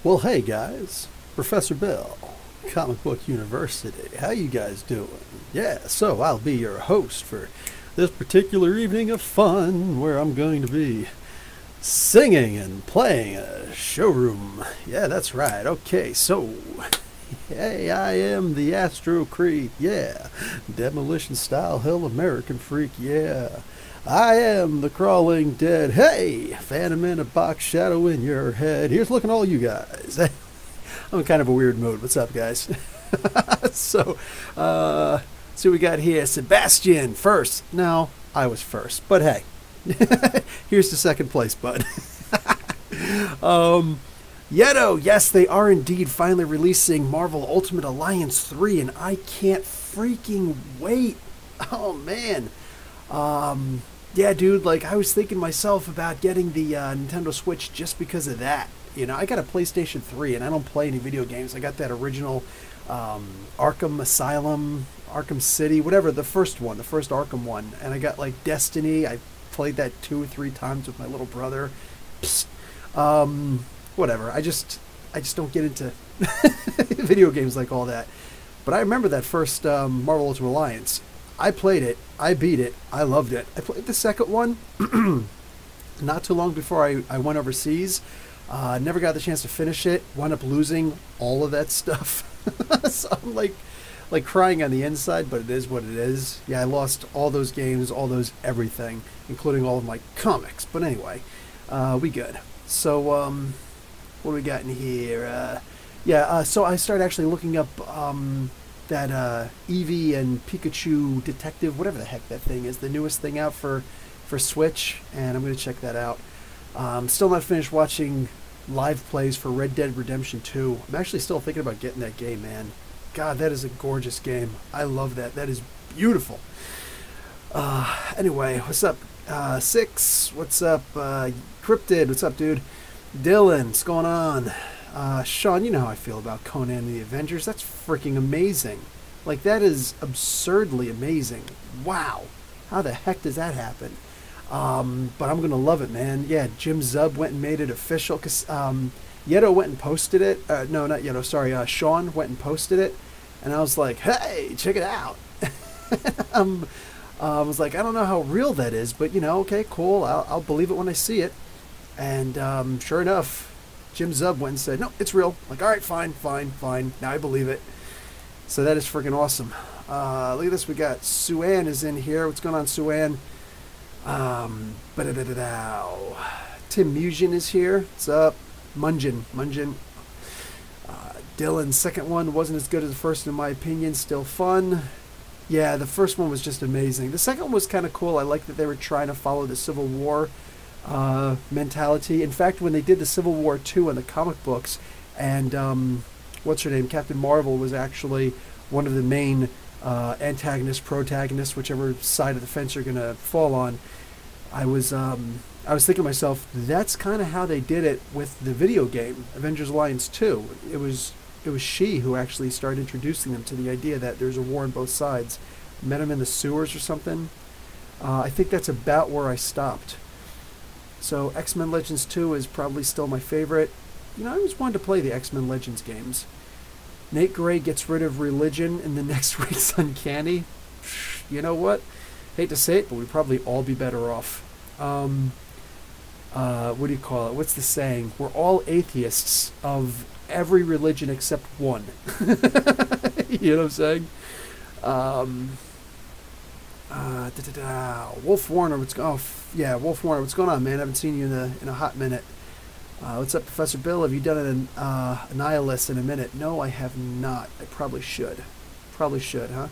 Well, hey guys, Professor Bill, Comic Book University. How you guys doing? Yeah, so I'll be your host for this particular evening of fun where I'm going to be singing and playing a showroom. Yeah, that's right. Okay, so hey, I am the Astro Creep. Yeah, demolition style hill American freak. Yeah. I am the crawling dead. Hey, phantom in a box shadow in your head. Here's looking at all you guys. I'm in kind of a weird mood. What's up, guys? So what we got here. Sebastian first. No, I was first. But hey, here's the second place, bud. Yeto, yes, they are indeed finally releasing Marvel Ultimate Alliance 3, and I can't freaking wait. Oh, man. Yeah, dude, like, I was thinking myself about getting the Nintendo Switch just because of that. You know, I got a PlayStation 3, and I don't play any video games. I got that original Arkham Asylum, Arkham City, whatever, the first one, the first Arkham one. And I got, like, Destiny. I played that 2 or 3 times with my little brother. Psst. Whatever. I just don't get into video games like all that. But I remember that first Marvel Ultimate Alliance. I played it. I beat it. I loved it. I played the second one not too long before I went overseas. Never got the chance to finish it. Wound up losing all of that stuff. So I'm like crying on the inside, but it is what it is. Yeah, I lost all those games, all those everything, including all of my comics. But anyway, we good. So what do we got in here? So I started actually looking up that Eevee and Pikachu Detective, whatever the heck that thing is, the newest thing out for Switch, and I'm going to check that out. Still not finished watching live plays for Red Dead Redemption 2. I'm actually still thinking about getting that game, man. God, that is a gorgeous game. I love that. That is beautiful. Anyway, what's up? Six, what's up? Cryptid, what's up, dude? Dylan, what's going on? Sean, you know how I feel about Conan and the Avengers. That's freaking amazing. Like, that is absurdly amazing. Wow. How the heck does that happen? But I'm going to love it, man. Yeah, Jim Zub went and made it official. Because Yeto went and posted it. No, not Yeto, sorry. Sean went and posted it. And I was like, hey, check it out. I was like, I don't know how real that is. But, you know, okay, cool. I'll believe it when I see it. And sure enough, Jim Zub went and said, no, it's real. Like, all right, fine. Now I believe it. So that is freaking awesome. Look at this. We got Suan is in here. What's going on, Suan? Tim Musion is here. What's up? Munjin. Dylan's second one wasn't as good as the first, in my opinion. Still fun. Yeah, the first one was just amazing. The second one was kind of cool. I like that they were trying to follow the Civil War mentality. In fact, when they did the Civil War 2 in the comic books, and what's her name, Captain Marvel was actually one of the main antagonists, protagonists, whichever side of the fence you're gonna fall on. I was thinking to myself, that's kind of how they did it with the video game Avengers Alliance 2. It was she who actually started introducing them to the idea that there's a war on both sides. Met him in the sewers or something. I think that's about where I stopped. So X-Men Legends 2 is probably still my favorite. You know, I always wanted to play the X-Men Legends games. Nate Gray gets rid of religion in the next week's Uncanny. You know what? Hate to say it, but we'd probably all be better off. What do you call it? What's the saying? We're all atheists of every religion except one. You know what I'm saying? Wolf Warner, Wolf Warner, what's going on, man? I haven't seen you in a hot minute. What's up, Professor Bill? Have you done an Annihilus in a minute? No, I have not. I probably should. Probably should, huh?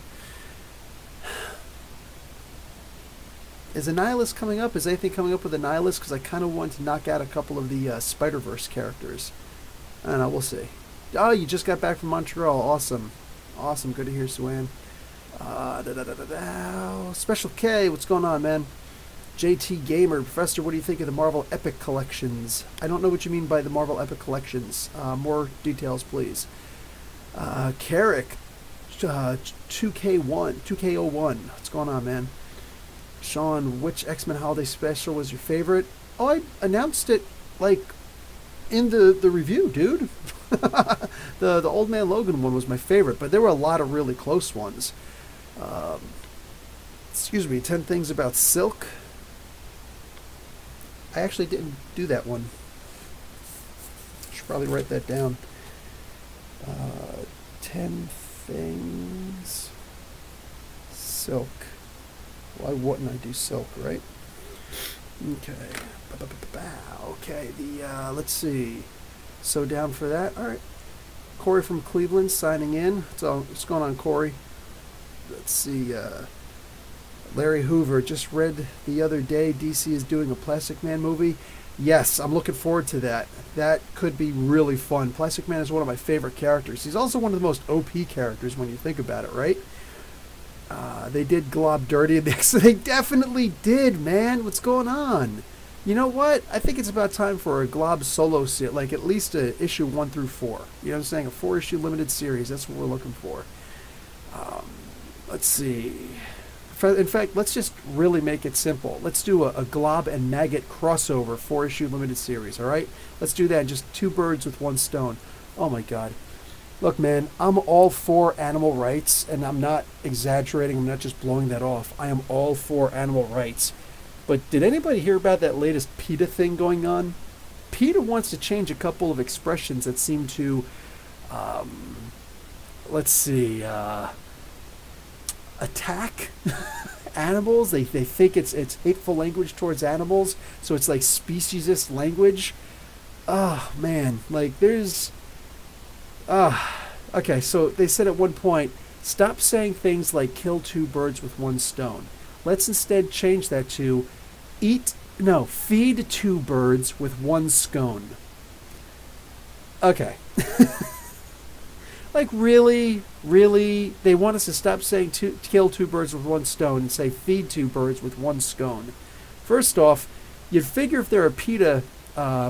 Is Annihilus coming up? Is anything coming up with Annihilus? Because I kind of want to knock out a couple of the Spider-Verse characters. I don't know. We'll see. Oh, you just got back from Montreal. Awesome. Awesome. Good to hear, Suan. Special K, what's going on, man? JT Gamer, Professor, what do you think of the Marvel Epic Collections? I don't know what you mean by the Marvel Epic Collections. More details, please. Carrick, 2K01, what's going on, man? Sean, which X-Men Holiday Special was your favorite? Oh, I announced it, like, in the review, dude. The Old Man Logan one was my favorite, but there were a lot of really close ones. Um, excuse me, 10 Things About S.h.i.e.l.d. I actually didn't do that one. Should probably write that down. 10 Things Silk. Why wouldn't I do Silk, right? Okay. Okay, let's see. So down for that. All right. Corey from Cleveland signing in. What's going on, Corey? Let's see. Larry Hoover, just read the other day DC is doing a Plastic Man movie. Yes, I'm looking forward to that. That could be really fun. Plastic Man is one of my favorite characters. He's also one of the most OP characters when you think about it, right? They did Glob dirty. They definitely did, man. What's going on? You know what? I think it's about time for a Glob solo series, like at least a issue 1 through 4. You know what I'm saying? A 4-issue limited series. That's what we're looking for. Let's see. In fact, let's just really make it simple. Let's do a Glob and Maggot crossover 4-issue limited series, all right? Let's do that. Just 2 birds with 1 stone. Oh, my God. Look, man, I'm all for animal rights, and I'm not exaggerating. I'm not just blowing that off. I am all for animal rights. But did anybody hear about that latest PETA thing going on? PETA wants to change a couple of expressions that seem to, let's see, attack animals. They think it's hateful language towards animals, so it's like speciesist language. Oh, man, like there's... okay, so they said at one point, stop saying things like kill 2 birds with 1 stone. Let's instead change that to feed 2 birds with 1 scone. Okay. Like, really? They want us to stop saying kill 2 birds with 1 stone and say feed 2 birds with 1 scone. First off, you'd figure if they're a PETA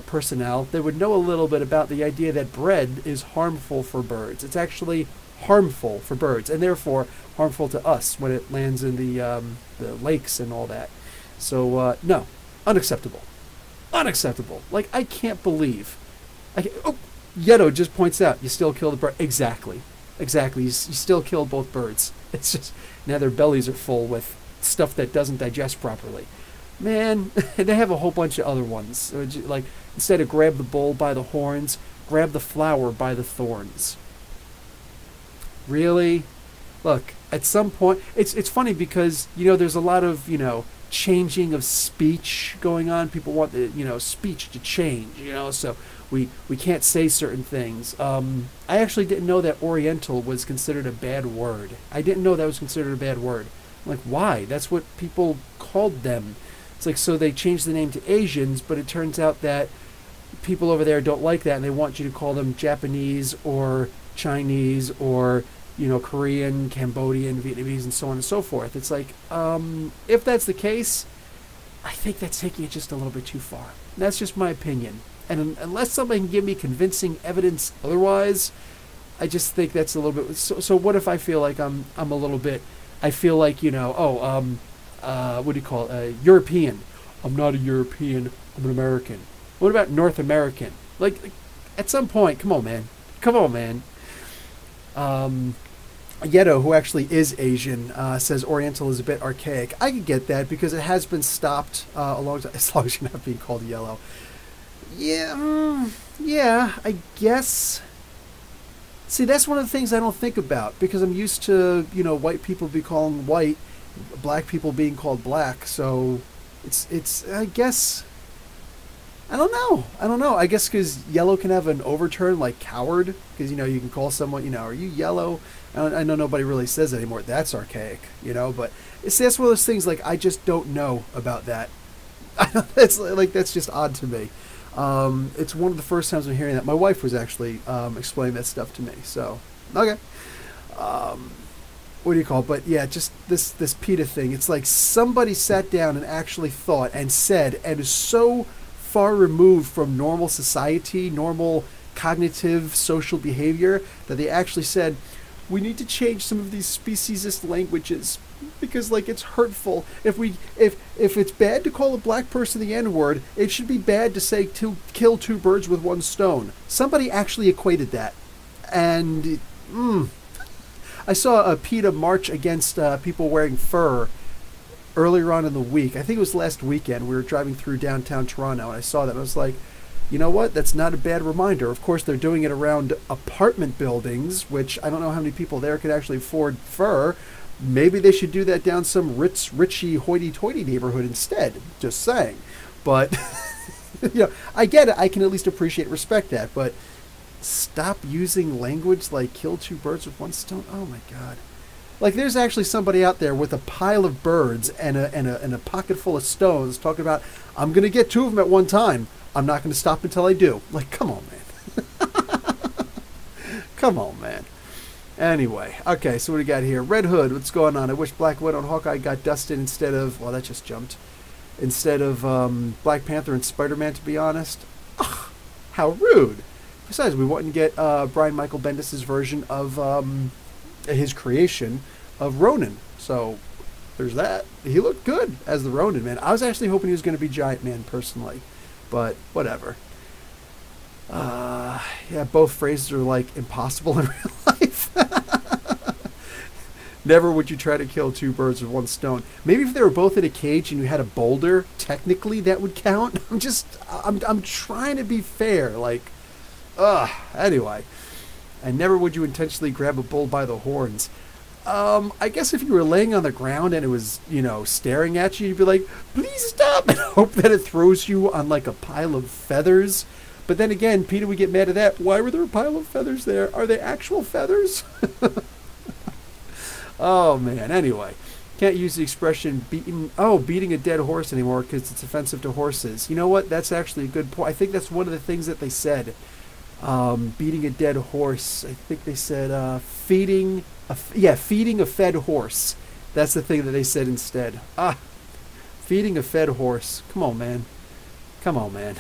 personnel, they would know a little bit about the idea that bread is harmful for birds. It's actually harmful for birds, and therefore harmful to us when it lands in the lakes and all that. So, no. Unacceptable. Unacceptable. Like, I can't believe... Yeto just points out, you still killed the bird. Exactly. You still killed both birds. It's just, now their bellies are full with stuff that doesn't digest properly. Man, they have a whole bunch of other ones. Like, instead of grab the bull by the horns, grab the flower by the thorns. Really? Look, at some point, it's funny because, there's a lot of, changing of speech going on. People want the, speech to change, so we can't say certain things. I actually didn't know that Oriental was considered a bad word. I didn't know that was considered a bad word. I'm like, why? That's what people called them. It's like, so they changed the name to Asians, but it turns out that people over there don't like that, and they want you to call them Japanese or Chinese or, Korean, Cambodian, Vietnamese, and so on and so forth. It's like, if that's the case, I think that's taking it just a little bit too far. That's just my opinion. And unless somebody can give me convincing evidence otherwise, I just think that's a little bit... So what if I feel like I'm a little bit... I feel like, what do you call it? European. I'm not a European. I'm an American. What about North American? Like at some point, come on, man. Yeto, who actually is Asian, says Oriental is a bit archaic. I could get that because it has been stopped a long time, as long as you're not being called yellow. Yeah, I guess. See, that's one of the things I don't think about because I'm used to, white people be calling white, black people being called black. So it's I guess, I don't know. I guess because yellow can have an overturn like coward because, you can call someone, are you yellow? I know nobody really says that anymore. That's archaic, but that's one of those things like I just don't know about that. That's just odd to me. It's one of the first times I'm hearing that. My wife was actually explaining that stuff to me. So, okay. What do you call it? But yeah, just this PETA thing. It's like somebody sat down and actually thought and said and is so far removed from normal society, normal cognitive social behavior that they actually said, we need to change some of these speciesist languages because like it's hurtful. If it's bad to call a black person the N-word, it should be bad to say to kill two birds with one stone. Somebody actually equated that, and I saw a PETA march against people wearing fur earlier on in the week. I think it was last weekend. We were driving through downtown Toronto, and I saw that. And I was like, you know what? That's not a bad reminder. Of course, they're doing it around apartment buildings, which I don't know how many people there could actually afford fur. Maybe they should do that down some richy, hoity-toity neighborhood instead. Just saying. But, I get it. I can at least appreciate, respect that. But stop using language like kill two birds with one stone. Oh, my God. Like, there's actually somebody out there with a pile of birds and a pocket full of stones talking about, I'm going to get two of them at one time. I'm not going to stop until I do. Like, come on, man. Come on, man. Anyway, okay, so what do we got here? Red Hood, what's going on? I wish Black Widow and Hawkeye got dusted instead of, well, that just jumped. Instead of Black Panther and Spider-Man, to be honest. Ugh, how rude. Besides, we wouldn't get Brian Michael Bendis' version of his creation of Ronin. So there's that. He looked good as the Ronin, man. I was actually hoping he was going to be Giant Man, personally. But whatever. Yeah, both phrases are like impossible in real life. Never would you try to kill two birds with one stone. Maybe if they were both in a cage and you had a boulder, technically that would count. I'm trying to be fair. Like, anyway. And never would you intentionally grab a bull by the horns. I guess if you were laying on the ground and it was, staring at you, you'd be like, please stop, and hope that it throws you on like a pile of feathers. But then again, PETA would get mad at that. Why were there a pile of feathers there? Are they actual feathers? Oh, man. Anyway, can't use the expression beating a dead horse anymore because it's offensive to horses. You know what? That's actually a good point. I think that's one of the things that they said. Beating a dead horse. I think they said feeding a fed horse. That's the thing that they said instead. Feeding a fed horse. Come on, man. Come on, man.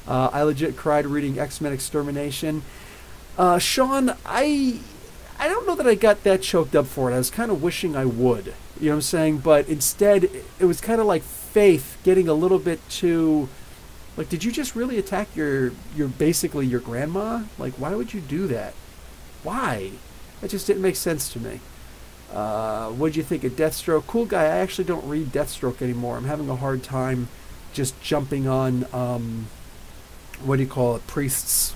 I legit cried reading X-Men Extermination. Sean, I don't know that I got that choked up for it. I was kind of wishing I would. You know what I'm saying? But instead, it was kind of like Faith getting a little bit too... Like, did you just really attack your basically your grandma? Like, why would you do that? Why? That just didn't make sense to me. What'd you think of Deathstroke? Cool guy. I actually don't read Deathstroke anymore. I'm having a hard time just jumping on, what do you call it, Priest's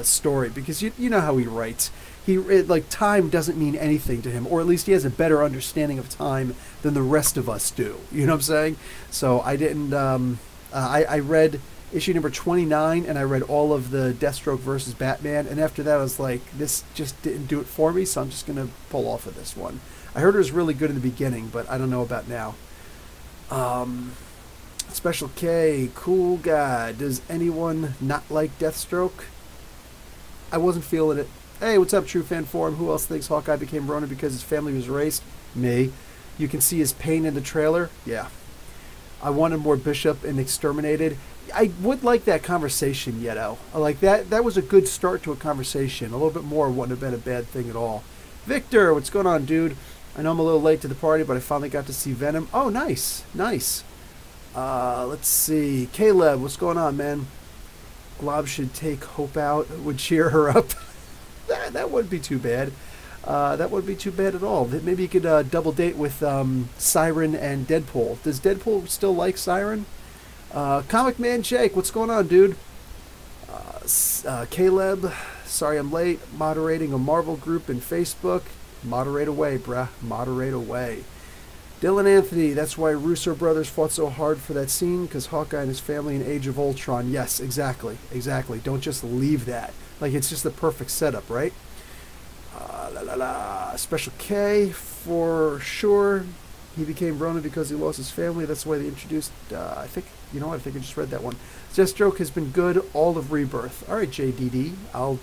story. Because you know how he writes. Like, time doesn't mean anything to him. Or at least he has a better understanding of time than the rest of us do. You know what I'm saying? So I didn't... I read issue number 29, and I read all of the Deathstroke versus Batman, and after that I was like, this just didn't do it for me, so I'm just going to pull off of this one. I heard it was really good in the beginning, but I don't know about now. Special K, cool guy. Does anyone not like Deathstroke? I wasn't feeling it. Hey, what's up, True Fan Forum? Who else thinks Hawkeye became Ronin because his family was erased? Me. You can see his pain in the trailer? Yeah. I wanted more Bishop and Exterminated. I would like that conversation, Yeto. Like that was a good start to a conversation. A little bit more wouldn't have been a bad thing at all. Victor, what's going on, dude? I know I'm a little late to the party, but I finally got to see Venom. Oh, nice. Nice. Let's see. Caleb, what's going on, man? Glob should take Hope out. Would cheer her up. That wouldn't be too bad. That wouldn't be too bad at all. Maybe you could double date with Siren and Deadpool. Does Deadpool still like Siren? Comic Man Jake, what's going on, dude? Caleb, sorry I'm late. Moderating a Marvel group in Facebook. Moderate away, bruh. Moderate away. Dylan Anthony, that's why Russo brothers fought so hard for that scene, because Hawkeye and his family in Age of Ultron. Yes, exactly. Exactly. Don't just leave that. Like, it's just the perfect setup, right? Special K, for sure. He became Ronin because he lost his family. That's why they introduced, I think, you know what, I think I just read that one. Deathstroke has been good all of Rebirth. All right, JDD, I'll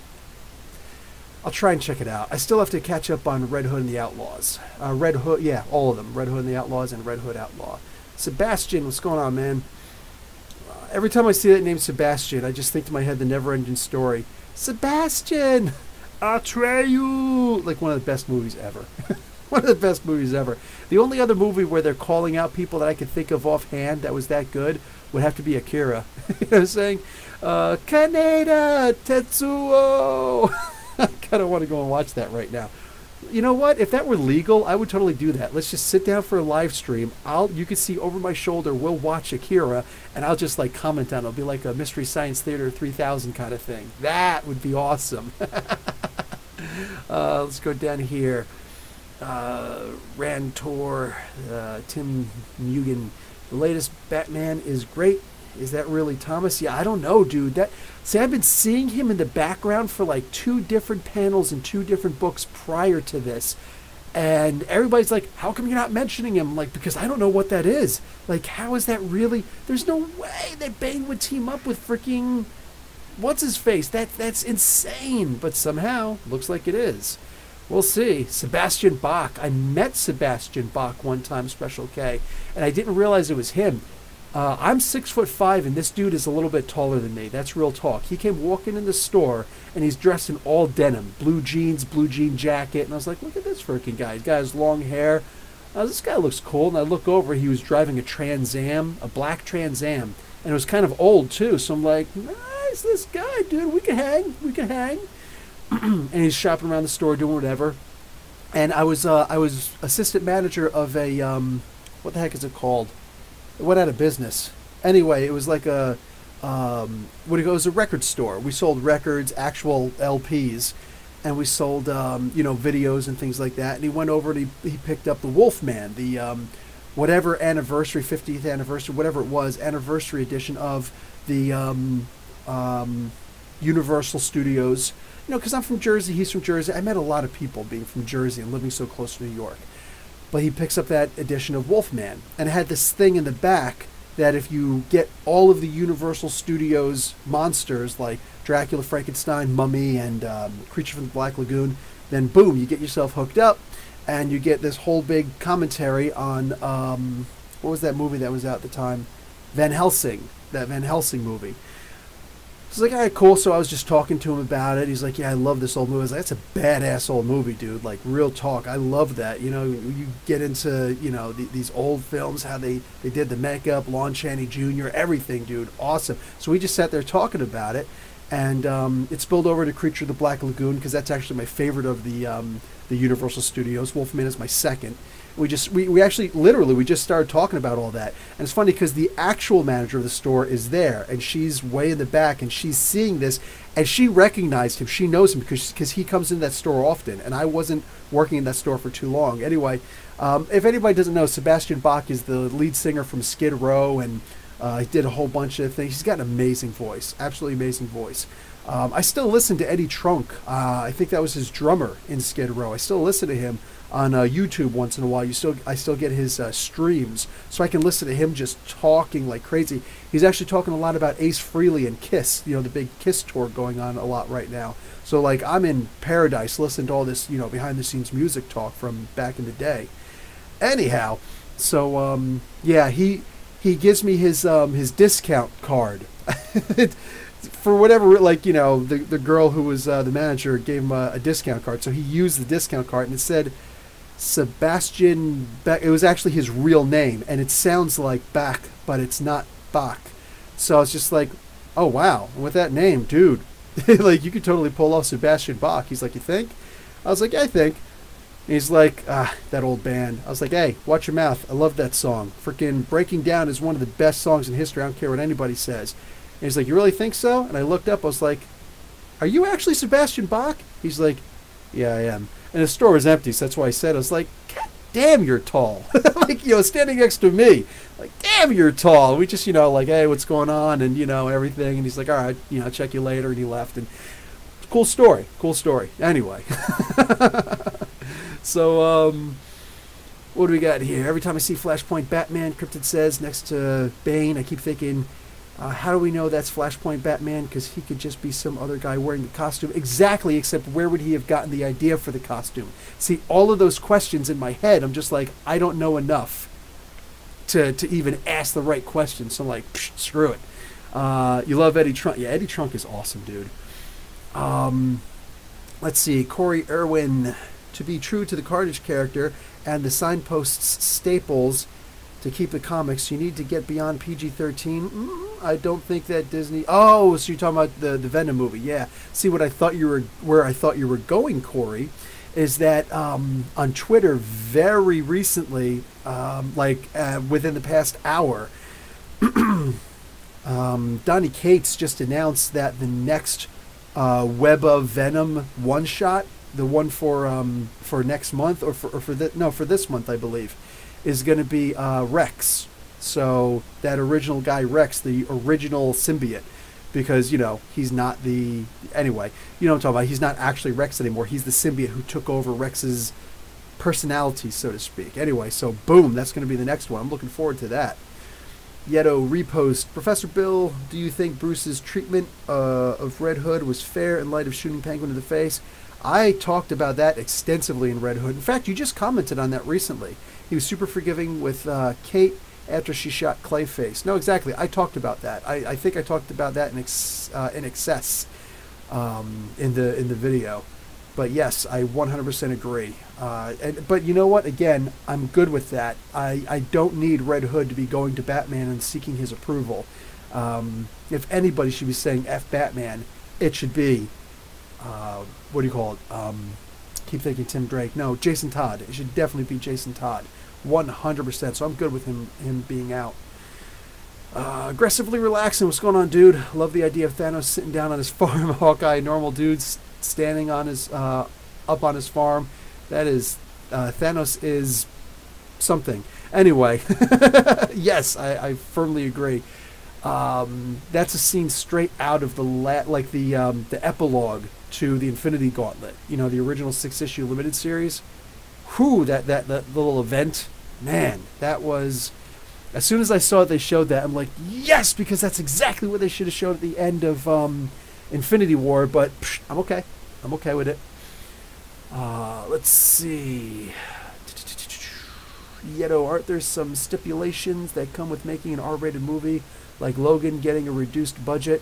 try and check it out. I still have to catch up on Red Hood and the Outlaws. Red Hood, yeah, all of them. Red Hood and the Outlaws and Red Hood Outlaw. Sebastian, what's going on, man? Every time I see that name Sebastian, I just think to my head the never-ending story. Sebastian! Atreyu! Like one of the best movies ever. One of the best movies ever. The only other movie where they're calling out people that I could think of offhand that was that good would have to be Akira. You know what I'm saying? Kaneda Tetsuo! I kind of want to go and watch that right now. You know what? If that were legal, I would totally do that. Let's just sit down for a live stream. You can see over my shoulder, we'll watch Akira, and I'll just like comment on it. It'll be like a Mystery Science Theater 3000 kind of thing. That would be awesome. Let's go down here. Rantor, Tim Mugen. The latest Batman is great. Is that really Thomas? Yeah, I don't know, dude. See, I've been seeing him in the background for like 2 different panels and 2 different books prior to this. And everybody's like, how come you're not mentioning him? Like, because I don't know what that is. Like, how is that really? There's no way that Bane would team up with freaking what's-his-face. That's insane. But somehow, looks like it is. We'll see. Sebastian Bach. I met Sebastian Bach one time, Special K, and I didn't realize it was him. I'm 6'5", and this dude is a little bit taller than me. That's real talk. He came walking in the store, and he's dressed in all denim. Blue jeans, blue jean jacket. And I was like, look at this freaking guy. He's got his long hair. This guy looks cool. And I look over, he was driving a Trans Am, a black Trans Am. And it was kind of old, too. So I'm like, nice, this guy, dude. We can hang. We can hang. And he's shopping around the store, doing whatever. And I was assistant manager of a, what the heck is it called? It went out of business. Anyway, it was like a, it was a record store. We sold records, actual LPs, and we sold, videos and things like that. And he went over and he picked up the Wolfman, the whatever anniversary, 50th anniversary, whatever it was, anniversary edition of the Universal Studios. You know, because I'm from Jersey, he's from Jersey. I met a lot of people being from Jersey and living so close to New York. But he picks up that edition of Wolfman, and it had this thing in the back that if you get all of the Universal Studios monsters like Dracula, Frankenstein, Mummy, and Creature from the Black Lagoon, then boom, you get yourself hooked up, and you get this whole big commentary on, what was that movie that was out at the time? Van Helsing, that Van Helsing movie. I was like, all right, cool. So I was just talking to him about it. He's like, yeah, I love this old movie. I was like, that's a badass old movie, dude. Like, real talk. I love that. You know, you get into, these old films, how they did the makeup, Lon Chaney Jr., everything, dude. Awesome. So we just sat there talking about it. And it spilled over to Creature of the Black Lagoon, because that's actually my favorite of the Universal Studios. Wolfman is my second. We actually literally just started talking about all that. And it's funny because the actual manager of the store is there, and she's way in the back, and she's seeing this, and she recognized him. She knows him because he comes in that store often, and I wasn't working in that store for too long. Anyway, if anybody doesn't know, Sebastian Bach is the lead singer from Skid Row, and he did a whole bunch of things. He's got an amazing voice, absolutely amazing voice. I still listen to Eddie Trunk. I think that was his drummer in Skid Row. I still listen to him on YouTube once in a while. I still get his streams, so I can listen to him just talking like crazy. He's actually talking a lot about Ace Frehley and Kiss, the big Kiss tour going on a lot right now. So like I'm in paradise listening to all this, behind the scenes music talk from back in the day. Anyhow, so yeah, he gives me his discount card. For whatever, the girl who was the manager gave him a discount card, so he used the discount card, and it said Sebastian Bach. It was actually his real name, and it sounds like Bach, but it's not Bach. So it's just like, oh wow, with that name, dude, like you could totally pull off Sebastian Bach. He's like, you think? I was like, yeah, I think. And he's like, that old band. I was like, hey, watch your mouth. I love that song. Freaking Breaking Down is one of the best songs in history. I don't care what anybody says. And he's like, you really think so? And I looked up. I was like, are you actually Sebastian Bach? He's like, yeah, I am. And the store was empty, so that's why I said, I was like, God damn, you're tall. Like, standing next to me. Like, damn, you're tall. We just, like, hey, what's going on? And, everything. And he's like, all right, I'll check you later. And he left. And cool story. Cool story. Anyway. So, what do we got here? Every time I see Flashpoint Batman, Krypton says, next to Bane, I keep thinking, how do we know that's Flashpoint Batman? Because he could just be some other guy wearing the costume. Exactly, except where would he have gotten the idea for the costume? See, all of those questions in my head, I'm just like, I don't know enough to even ask the right questions. So I'm like, screw it. You love Eddie Trunk. Yeah, Eddie Trunk is awesome, dude. let's see, Corey Irwin. To be true to the Carnage character and the signpost's staples to keep the comics, you need to get beyond PG-13. I don't think that Disney... Oh, so you're talking about the Venom movie. Yeah. See, where I thought you were going, Corey, is that on Twitter very recently, within the past hour, Donny Cates just announced that the next Web of Venom one-shot, the one for next month for this month, I believe, is going to be Rex. So that original guy Rex, the original symbiote, because he's not the anyway. You know what I'm talking about. He's not actually Rex anymore. He's the symbiote who took over Rex's personality, so to speak. Anyway, so boom, that's going to be the next one. I'm looking forward to that. Yeto repost. Professor Bill, do you think Bruce's treatment of Red Hood was fair in light of shooting Penguin in the face? I talked about that extensively in Red Hood. In fact, you just commented on that recently. He was super forgiving with Kate after she shot Clayface. No, exactly. I talked about that. I think I talked about that in excess in the video. But yes, I 100% agree. But you know what? Again, I'm good with that. I don't need Red Hood to be going to Batman and seeking his approval. If anybody should be saying F Batman, it should be, what do you call it? Keep thinking Tim Drake. No, Jason Todd. It should definitely be Jason Todd. 100%. So I'm good with him being out. Aggressively relaxing. What's going on, dude? Love the idea of Thanos sitting down on his farm. Hawkeye, normal dudes standing on his up on his farm. That is Thanos is something. Anyway, yes, I firmly agree. That's a scene straight out of the epilogue to the Infinity Gauntlet. The original 6-issue limited series. Whew, that little event, man, that was. As soon as I saw it, they showed that. I'm like, yes, because that's exactly what they should have showed at the end of Infinity War. But I'm okay. I'm okay with it. Let's see. Yeto, aren't there some stipulations that come with making an R-rated movie, like Logan getting a reduced budget?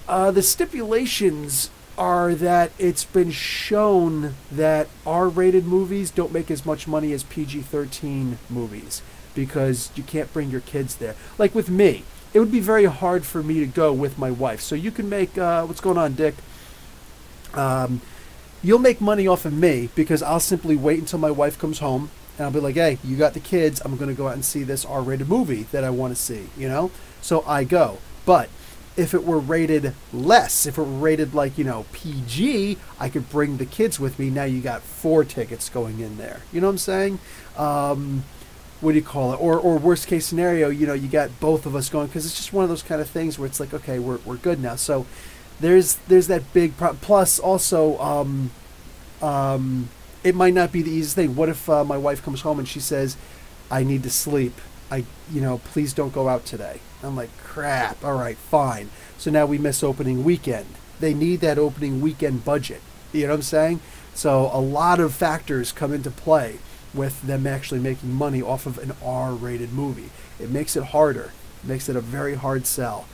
The stipulations are that it's been shown that R-rated movies don't make as much money as PG-13 movies because you can't bring your kids there. Like with me, it would be very hard for me to go with my wife. So you can make, what's going on, Dick? You'll make money off of me because I'll simply wait until my wife comes home and I'll be like, hey, you got the kids. I'm going to go out and see this R-rated movie that I want to see, So I go. But if it were rated less, if it were rated like, PG, I could bring the kids with me. Now you got 4 tickets going in there. You know what I'm saying? What do you call it? Or worst case scenario, you got both of us going, because it's just one of those kind of things where it's like, okay, we're good now. So there's that big problem. Plus, also, it might not be the easiest thing. What if my wife comes home and she says, I need to sleep. Please don't go out today. I'm like, crap. All right, fine. So now we miss opening weekend. They need that opening weekend budget. You know what I'm saying? So a lot of factors come into play with them actually making money off of an R-rated movie. It makes it harder. It makes it a very hard sell.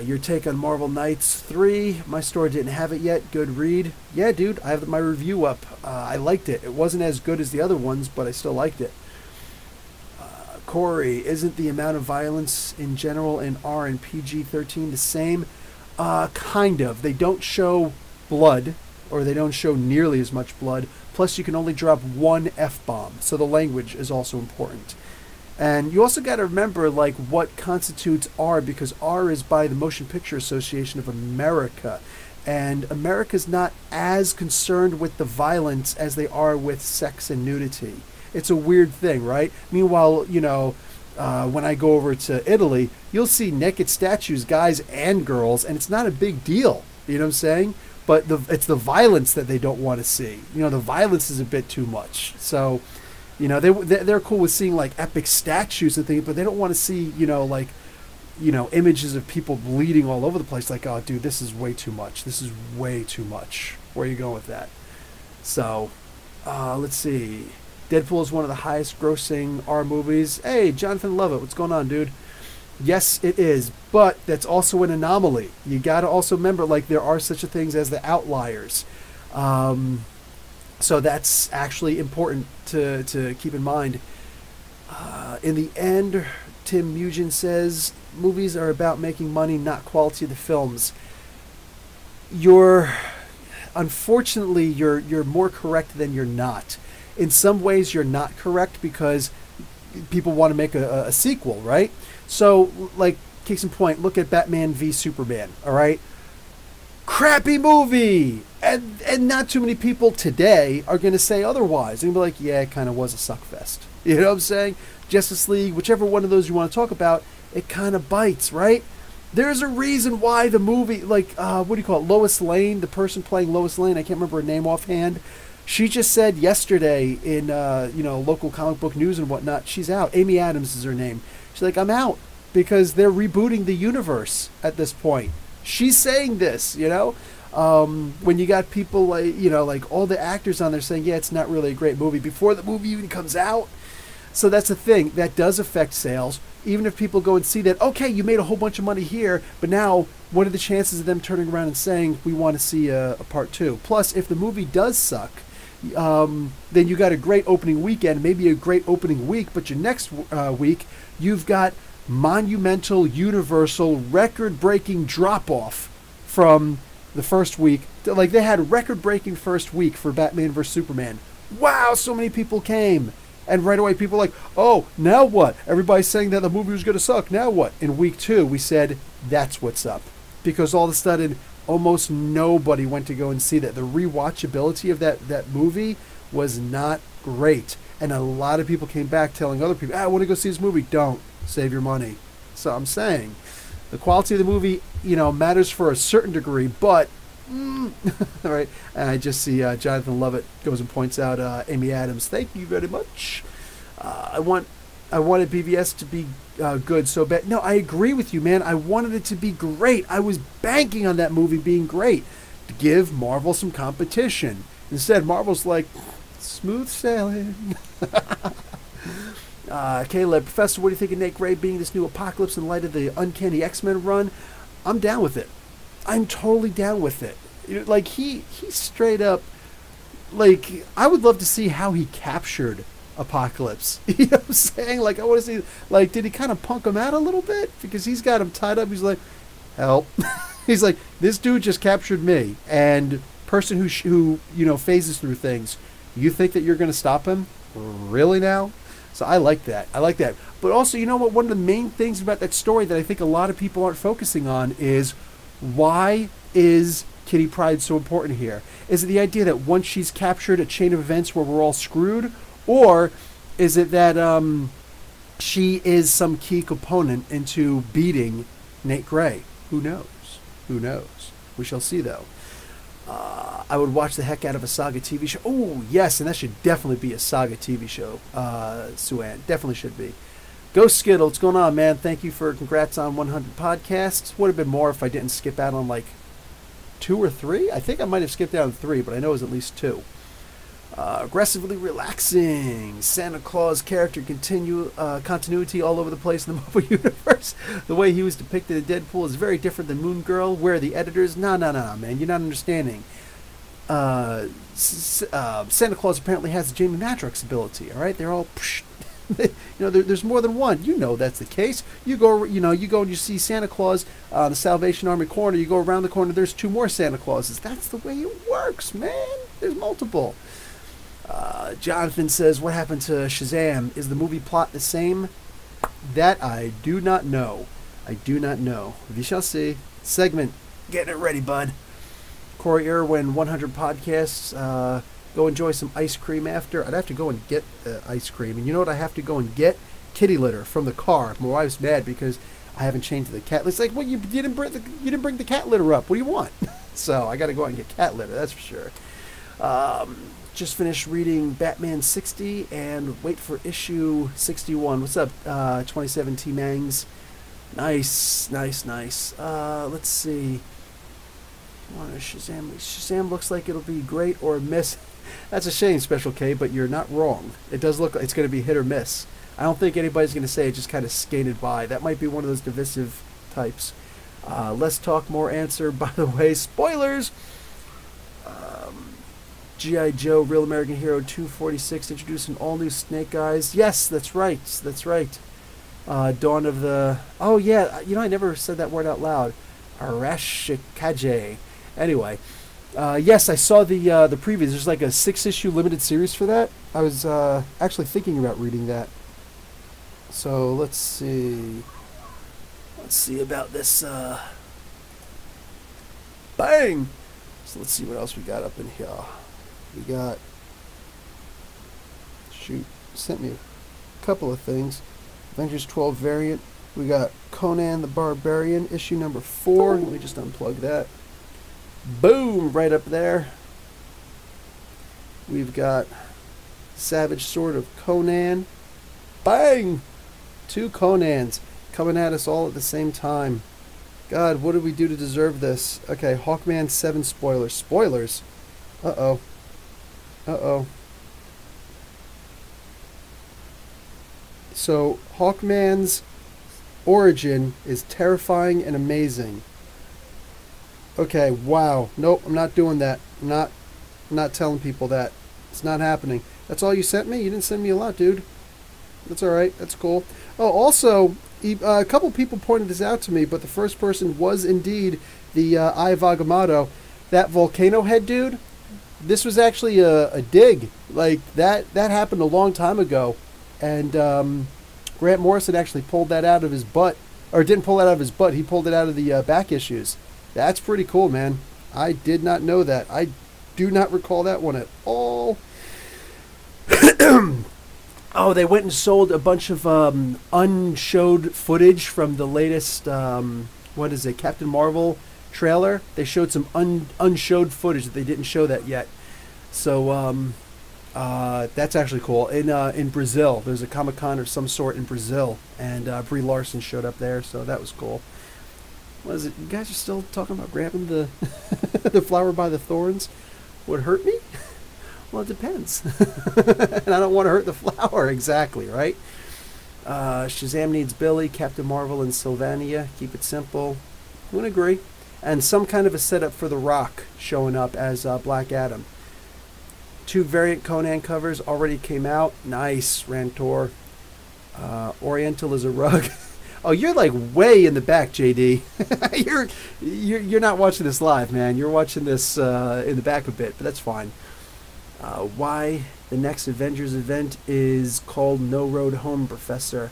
Your take on Marvel Knights 3. My store didn't have it yet. Good read. Yeah, dude, I have my review up. I liked it. It wasn't as good as the other ones, but I still liked it. Corey, isn't the amount of violence in general in R and PG-13 the same? Kind of. They don't show blood, or they don't show nearly as much blood. Plus, you can only drop 1 F-bomb, so the language is also important. And you also got to remember, what constitutes R, because R is by the Motion Picture Association of America. And America's not as concerned with the violence as they are with sex and nudity. It's a weird thing, right? Meanwhile, when I go over to Italy, you'll see naked statues, guys and girls, and it's not a big deal. You know what I'm saying? But it's the violence that they don't want to see. The violence is a bit too much. So, they're cool with seeing epic statues and things, but they don't want to see, images of people bleeding all over the place. Like, oh, dude, this is way too much. This is way too much. Where are you going with that? So, let's see. Deadpool is one of the highest grossing R movies. Hey, Jonathan Lovett, what's going on, dude? Yes, it is, but that's also an anomaly. You got to also remember, like, there are such a things as the outliers. Um, so that's actually important to keep in mind. In the end, Tim Mugen says movies are about making money, not quality of the films. You're unfortunately you're more correct than you're not. In some ways, you're not correct because people want to make a sequel, right? So, like, case in point, look at Batman v Superman. All right, crappy movie, and not too many people today are going to say otherwise. And be like, yeah, it kind of was a suckfest. You know what I'm saying? Justice League, whichever one of those you want to talk about, it kind of bites, right? There's a reason why the movie, like, what do you call it? Lois Lane, the person playing Lois Lane, I can't remember her name offhand. She just said yesterday in, local comic book news and whatnot, she's out. Amy Adams is her name. She's like, I'm out because they're rebooting the universe at this point. She's saying this, when you got people like all the actors on there saying, yeah, it's not really a great movie before the movie even comes out. So that's the thing. That does affect sales. Even if people go and see that, okay, you made a whole bunch of money here, but now what are the chances of them turning around and saying, we want to see a part two? Plus, if the movie does suck, then you got a great opening weekend, maybe a great opening week, but your next week, you've got monumental, universal, record-breaking drop-off from the first week. Like, they had record-breaking first week for Batman vs. Superman. Wow, so many people came. And right away, people were like, oh, now what? Everybody's saying that the movie was going to suck. Now what? In week 2, we said, that's what's up. Because all of a sudden, almost nobody went to go and see that. The rewatchability of that movie was not great. And a lot of people came back telling other people, I want to go see this movie. Don't. Save your money. So I'm saying, the quality of the movie, matters for a certain degree, but all right. And I just see Jonathan Lovett goes and points out Amy Adams. Thank you very much. I wanted BVS to be good so bad. No, I agree with you, man. I wanted it to be great. I was banking on that movie being great to give Marvel some competition. Instead, Marvel's like, smooth sailing. Caleb, Professor, what do you think of Nate Gray being this new Apocalypse in light of the Uncanny X-Men run? I'm down with it. I'm totally down with it. Like, he straight up, like, I would love to see how he captured Apocalypse. You know what I'm saying? Like, I want to see, like, did he kind of punk him out a little bit? Because he's got him tied up. He's like, help. He's like, this dude just captured me. And person who phases through things, you think that you're going to stop him? Really now? So I like that. I like that. But also, you know what? One of the main things about that story that I think a lot of people aren't focusing on is, why is Kitty Pryde so important here? Is it the idea that once she's captured, a chain of events where we're all screwed? Or is it that she is some key component into beating Nate Gray? Who knows? Who knows? We shall see, though. I would watch the heck out of a Saga TV show. Oh, yes, and that should definitely be a Saga TV show, Suan. Definitely should be. Ghost Skittle, what's going on, man? Thank you for congrats on 100 podcasts. Would have been more if I didn't skip out on, like, 2 or 3. I think I might have skipped out on 3, but I know it was at least 2. Aggressively relaxing. Santa Claus character continuity all over the place in the Marvel Universe. The way he was depicted in Deadpool is very different than Moon Girl. Where are the editors? No, man. You're not understanding. Santa Claus apparently has the Jamie Madrox ability, all right? They're all... there's more than one. That's the case. You go and you see Santa Claus on the Salvation Army corner. You go around the corner, there's 2 more Santa Clauses. That's the way it works, man. There's multiple. Jonathan says, what happened to Shazam? Is the movie plot the same? That I do not know. We shall see. Segment. Getting it ready, bud. Corey Irwin, 100 podcasts. Go enjoy some ice cream after. I'd have to go and get ice cream. And you know what I have to go and get? Kitty litter from the car. My wife's mad because I haven't changed the cat. It's like, well, you didn't bring the cat litter up. What do you want? So I got to go out and get cat litter. That's for sure. Just finished reading Batman 60 and wait for issue 61. What's up, 2017 Mangs? Nice. Let's see. Shazam looks like it'll be great or a miss. That's a shame, Special K, but you're not wrong. It does look like it's going to be hit or miss. I don't think anybody's going to say it just kind of skated by. That might be one of those divisive types. Less talk, more answer. By the way, spoilers. G.I. Joe, Real American Hero 246, introducing all new Snake Eyes. Yes, that's right. That's right. Dawn of the... Oh, yeah. You know, I never said that word out loud. Arashikaje. Anyway. Yes, I saw the previews. There's like a 6-issue limited series for that. I was actually thinking about reading that. So, let's see. Let's see about this. Bang! So, let's see what else we got up in here. We got... Shoot. Sent me a couple of things. Avengers 12 variant. We got Conan the Barbarian, issue number 4. Let me just unplug that. Boom! Right up there. We've got Savage Sword of Conan. Bang! 2 Conans coming at us all at the same time. God, what did we do to deserve this? Okay, Hawkman 7 spoilers. Spoilers? Uh-oh. Uh-oh. So, Hawkman's origin is terrifying and amazing. Okay, wow. Nope, I'm not doing that. I'm not telling people that. It's not happening. That's all you sent me? You didn't send me a lot, dude. That's alright. That's cool. Oh, also, a couple people pointed this out to me, but the first person was indeed the Eye of Agamotto. That volcano head dude, this was actually a dig. Like, that happened a long time ago. And Grant Morrison actually pulled that out of his butt. Or didn't pull it out of his butt. He pulled it out of the back issues. That's pretty cool, man. I did not know that. I do not recall that one at all. Oh, they went and sold a bunch of unshowed footage from the latest, what is it, Captain Marvel trailer. They showed some unshowed footage that they didn't show that yet. So that's actually cool. In Brazil, there's a Comic-Con or some sort in Brazil, and Brie Larson showed up there, so that was cool. What is it? You guys are still talking about grabbing the the flower by the thorns? Would hurt me? Well, it depends. And I don't want to hurt the flower exactly, right? Shazam needs Billy, Captain Marvel, and Sylvania. Keep it simple. I would agree. And some kind of a setup for The Rock showing up as Black Adam. 2 variant Conan covers already came out. Nice, Rantor. Oriental is a rug. Oh, you're like way in the back, JD. you're not watching this live, man. You're watching this in the back a bit, but that's fine. Why the next Avengers event is called No Road Home, Professor?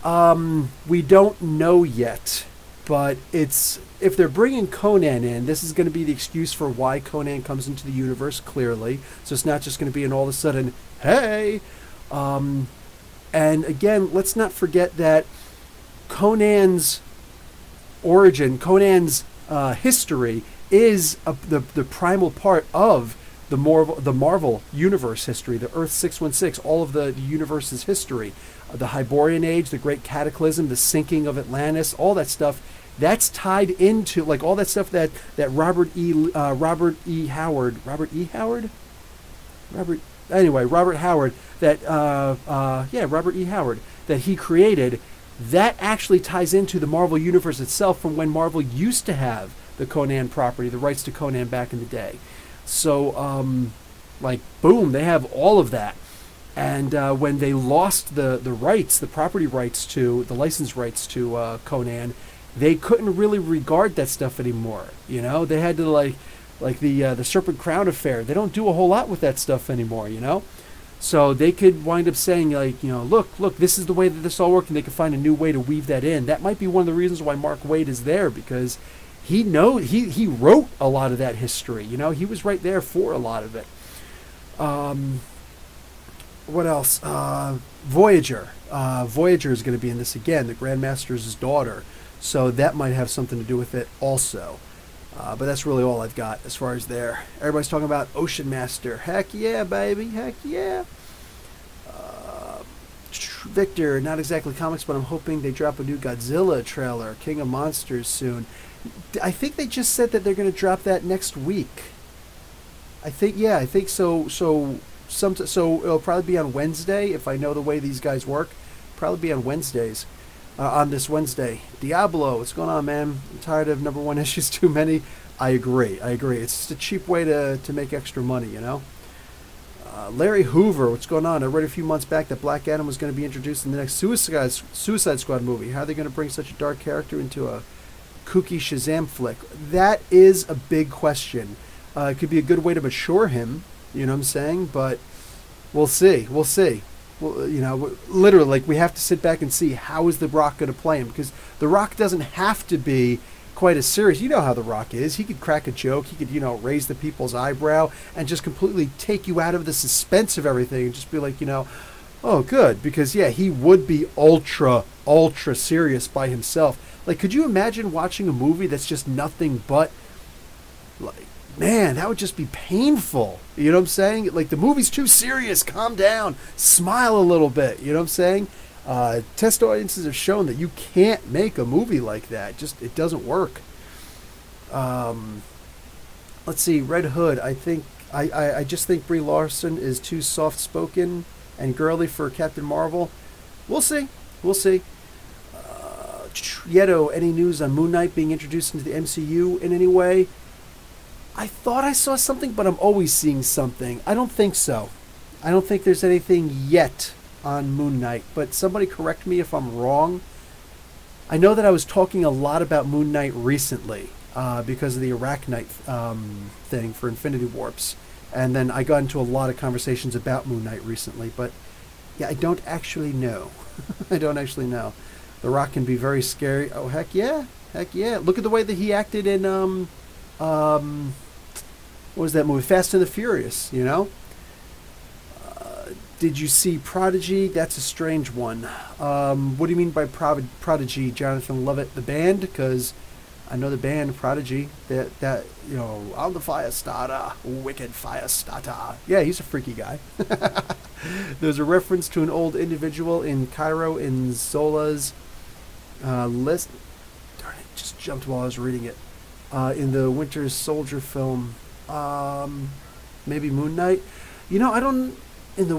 We don't know yet, but if they're bringing Conan in, this is going to be the excuse for why Conan comes into the universe, clearly. So it's not just going to be an all of a sudden, hey! And again, let's not forget that Conan's origin, Conan's history is the primal part of the Marvel universe history, the Earth 616, all of the universe's history, the Hyborian Age, the Great Cataclysm, the sinking of Atlantis, all that stuff. That's tied into like all that stuff that Robert E. Howard, that he created. That actually ties into the Marvel Universe itself from when Marvel used to have the Conan property, the rights to Conan back in the day. So, like, boom, they have all of that. And when they lost the rights, the property rights to, the license rights to Conan, they couldn't really regard that stuff anymore. You know, they had to, like the Serpent Crown affair. They don't do a whole lot with that stuff anymore, you know? So they could wind up saying, like, you know, look, this is the way that this all worked, and they could find a new way to weave that in. That might be one of the reasons why Mark Waid is there, because he wrote a lot of that history. You know, he was right there for a lot of it. What else? Voyager. Voyager is going to be in this again, the Grandmaster's daughter. So that might have something to do with it also. But that's really all I've got as far as there. Everybody's talking about Ocean Master. Heck yeah, baby. Heck yeah. Victor, not exactly comics, but I'm hoping they drop a new Godzilla trailer, King of Monsters, soon. I think they just said that they're going to drop that next week. I think so. So it'll probably be on Wednesday if I know the way these guys work. Probably be on Wednesdays. On this Wednesday. Diablo, what's going on, man? I'm tired of #1 issues too many. I agree. It's just a cheap way to make extra money, you know? Larry Hoover, what's going on? I read a few months back that Black Adam was going to be introduced in the next Suicide Squad movie. How are they going to bring such a dark character into a kooky Shazam flick? That is a big question. It could be a good way to mature him, you know what I'm saying? But we'll see. Well, you know, literally, like, we have to sit back and see how is The Rock going to play him, because The Rock doesn't have to be quite as serious. You know how The Rock is. He could crack a joke. He could, you know, raise the people's eyebrow and just completely take you out of the suspense of everything and just be like, you know, oh, good. Because, yeah, he would be ultra serious by himself. Like, could you imagine watching a movie that's just nothing but, like, man, that would just be painful. You know what I'm saying? Like, the movie's too serious. Calm down. Smile a little bit. You know what I'm saying? Test audiences have shown that you can't make a movie like that. Just, it doesn't work. Let's see. Red Hood. I just think Brie Larson is too soft-spoken and girly for Captain Marvel. We'll see. Yeto, any news on Moon Knight being introduced into the MCU in any way? I thought I saw something, but I'm always seeing something. I don't think so. I don't think there's anything yet on Moon Knight, but somebody correct me if I'm wrong. I know that I was talking a lot about Moon Knight recently because of the Arachnite thing for Infinity Warps, and then I got into a lot of conversations about Moon Knight recently, but yeah, I don't actually know. I don't actually know. The Rock can be very scary. Oh, heck yeah. Look at the way that he acted in what was that movie? Fast and the Furious, you know? Did you see Prodigy? That's a strange one. What do you mean by Prodigy, Jonathan Lovett? The band? Because I know the band, Prodigy. That you know, I'm the fire starter, wicked fire starter. Yeah, he's a freaky guy. There's a reference to an old individual in Cairo in Zola's list. Darn it, just jumped while I was reading it. In the Winter Soldier film. Maybe Moon Knight. You know, I don't... In the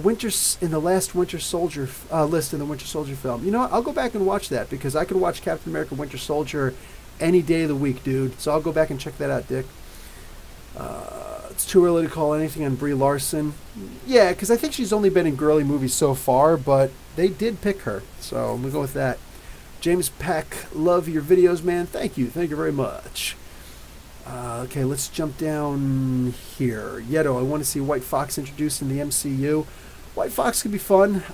last Winter Soldier list in the Winter Soldier film. You know what? I'll go back and watch that, because I can watch Captain America Winter Soldier any day of the week, dude. So I'll go back and check that out, Dick. It's too early to call anything on Brie Larson. Yeah, because I think she's only been in girly movies so far, but they did pick her. So I'm going to go with that. James Peck, love your videos, man. Thank you very much. Okay, let's jump down here. Yeto, I want to see White Fox introduced in the MCU. White Fox could be fun.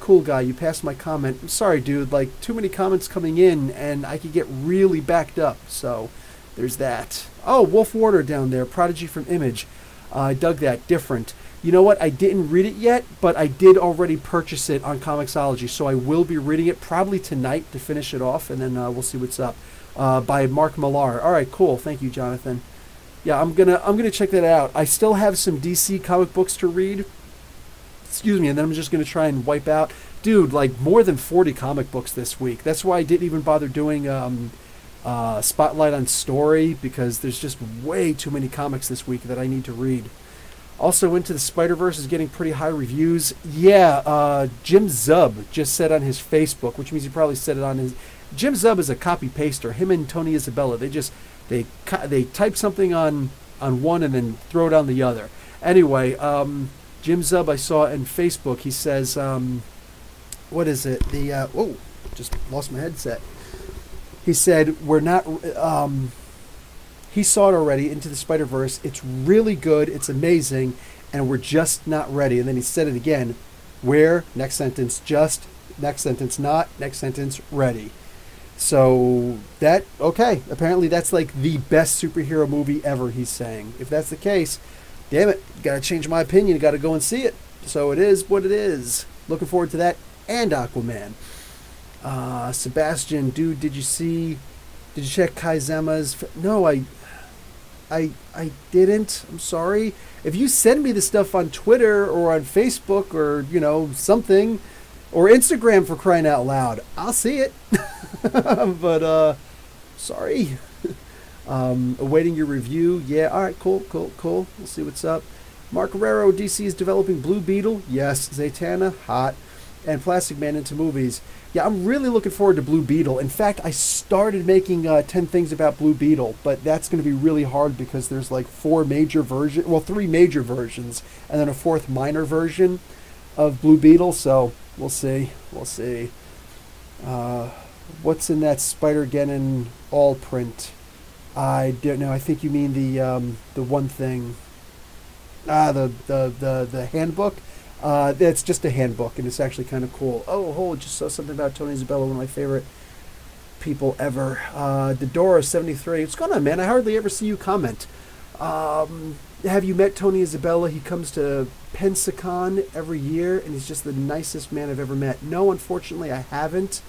Cool guy, you passed my comment. I'm sorry, dude. Like, too many comments coming in, and I could get really backed up. So, there's that. Oh, Wolf Warder down there. Prodigy from Image. I dug that. Different. You know what? I didn't read it yet, but I did already purchase it on Comixology. So I will be reading it probably tonight to finish it off, and then we'll see what's up. By Mark Millar. All right, cool. Thank you, Jonathan. Yeah, I'm gonna check that out. I still have some DC comic books to read. Excuse me, and then I'm just gonna try and wipe out, dude. Like more than 40 comic books this week. That's why I didn't even bother doing Spotlight on Story, because there's just way too many comics this week that I need to read. Also, Into the Spider-Verse is getting pretty high reviews. Yeah, Jim Zub just said on his Facebook, which means he probably said it on his. Jim Zub is a copy paster. Him and Tony Isabella, they type something on one and then throw it on the other. Anyway, Jim Zub, I saw in Facebook. He says, what is it? Oh, just lost my headset. He said we're not. He saw it already, Into the Spider-Verse. It's really good. It's amazing, and we're just not ready. And then he said it again. We're, next sentence, just, next sentence, not, next sentence, ready. So that, okay, apparently that's like the best superhero movie ever, he's saying. If that's the case, damn it, gotta change my opinion, gotta go and see it. So it is what it is. Looking forward to that and Aquaman. Sebastian, dude, did you check Kaizema's? No, I didn't. I'm sorry. If you send me the stuff on Twitter or on Facebook or, you know, something, or Instagram for crying out loud, I'll see it. But, sorry. Awaiting your review. Yeah, all right, cool. We'll see what's up. Mark Guerrero, DC is developing Blue Beetle. Yes. Zatanna, hot. and Plastic Man into movies. Yeah, I'm really looking forward to Blue Beetle. In fact, I started making 10 things about Blue Beetle, but that's going to be really hard because there's like 3 major versions, and then a 4th minor version of Blue Beetle. So we'll see. We'll see. What's in that Spider-Geddon all print? I don't know. I think you mean the one thing. The handbook. It's just a handbook, and it's actually kind of cool. Oh, just saw something about Tony Isabella, one of my favorite people ever. Dedora73. What's going on, man? I hardly ever see you comment. Have you met Tony Isabella? He comes to Pensacon every year, and he's just the nicest man I've ever met. No, unfortunately, I haven't.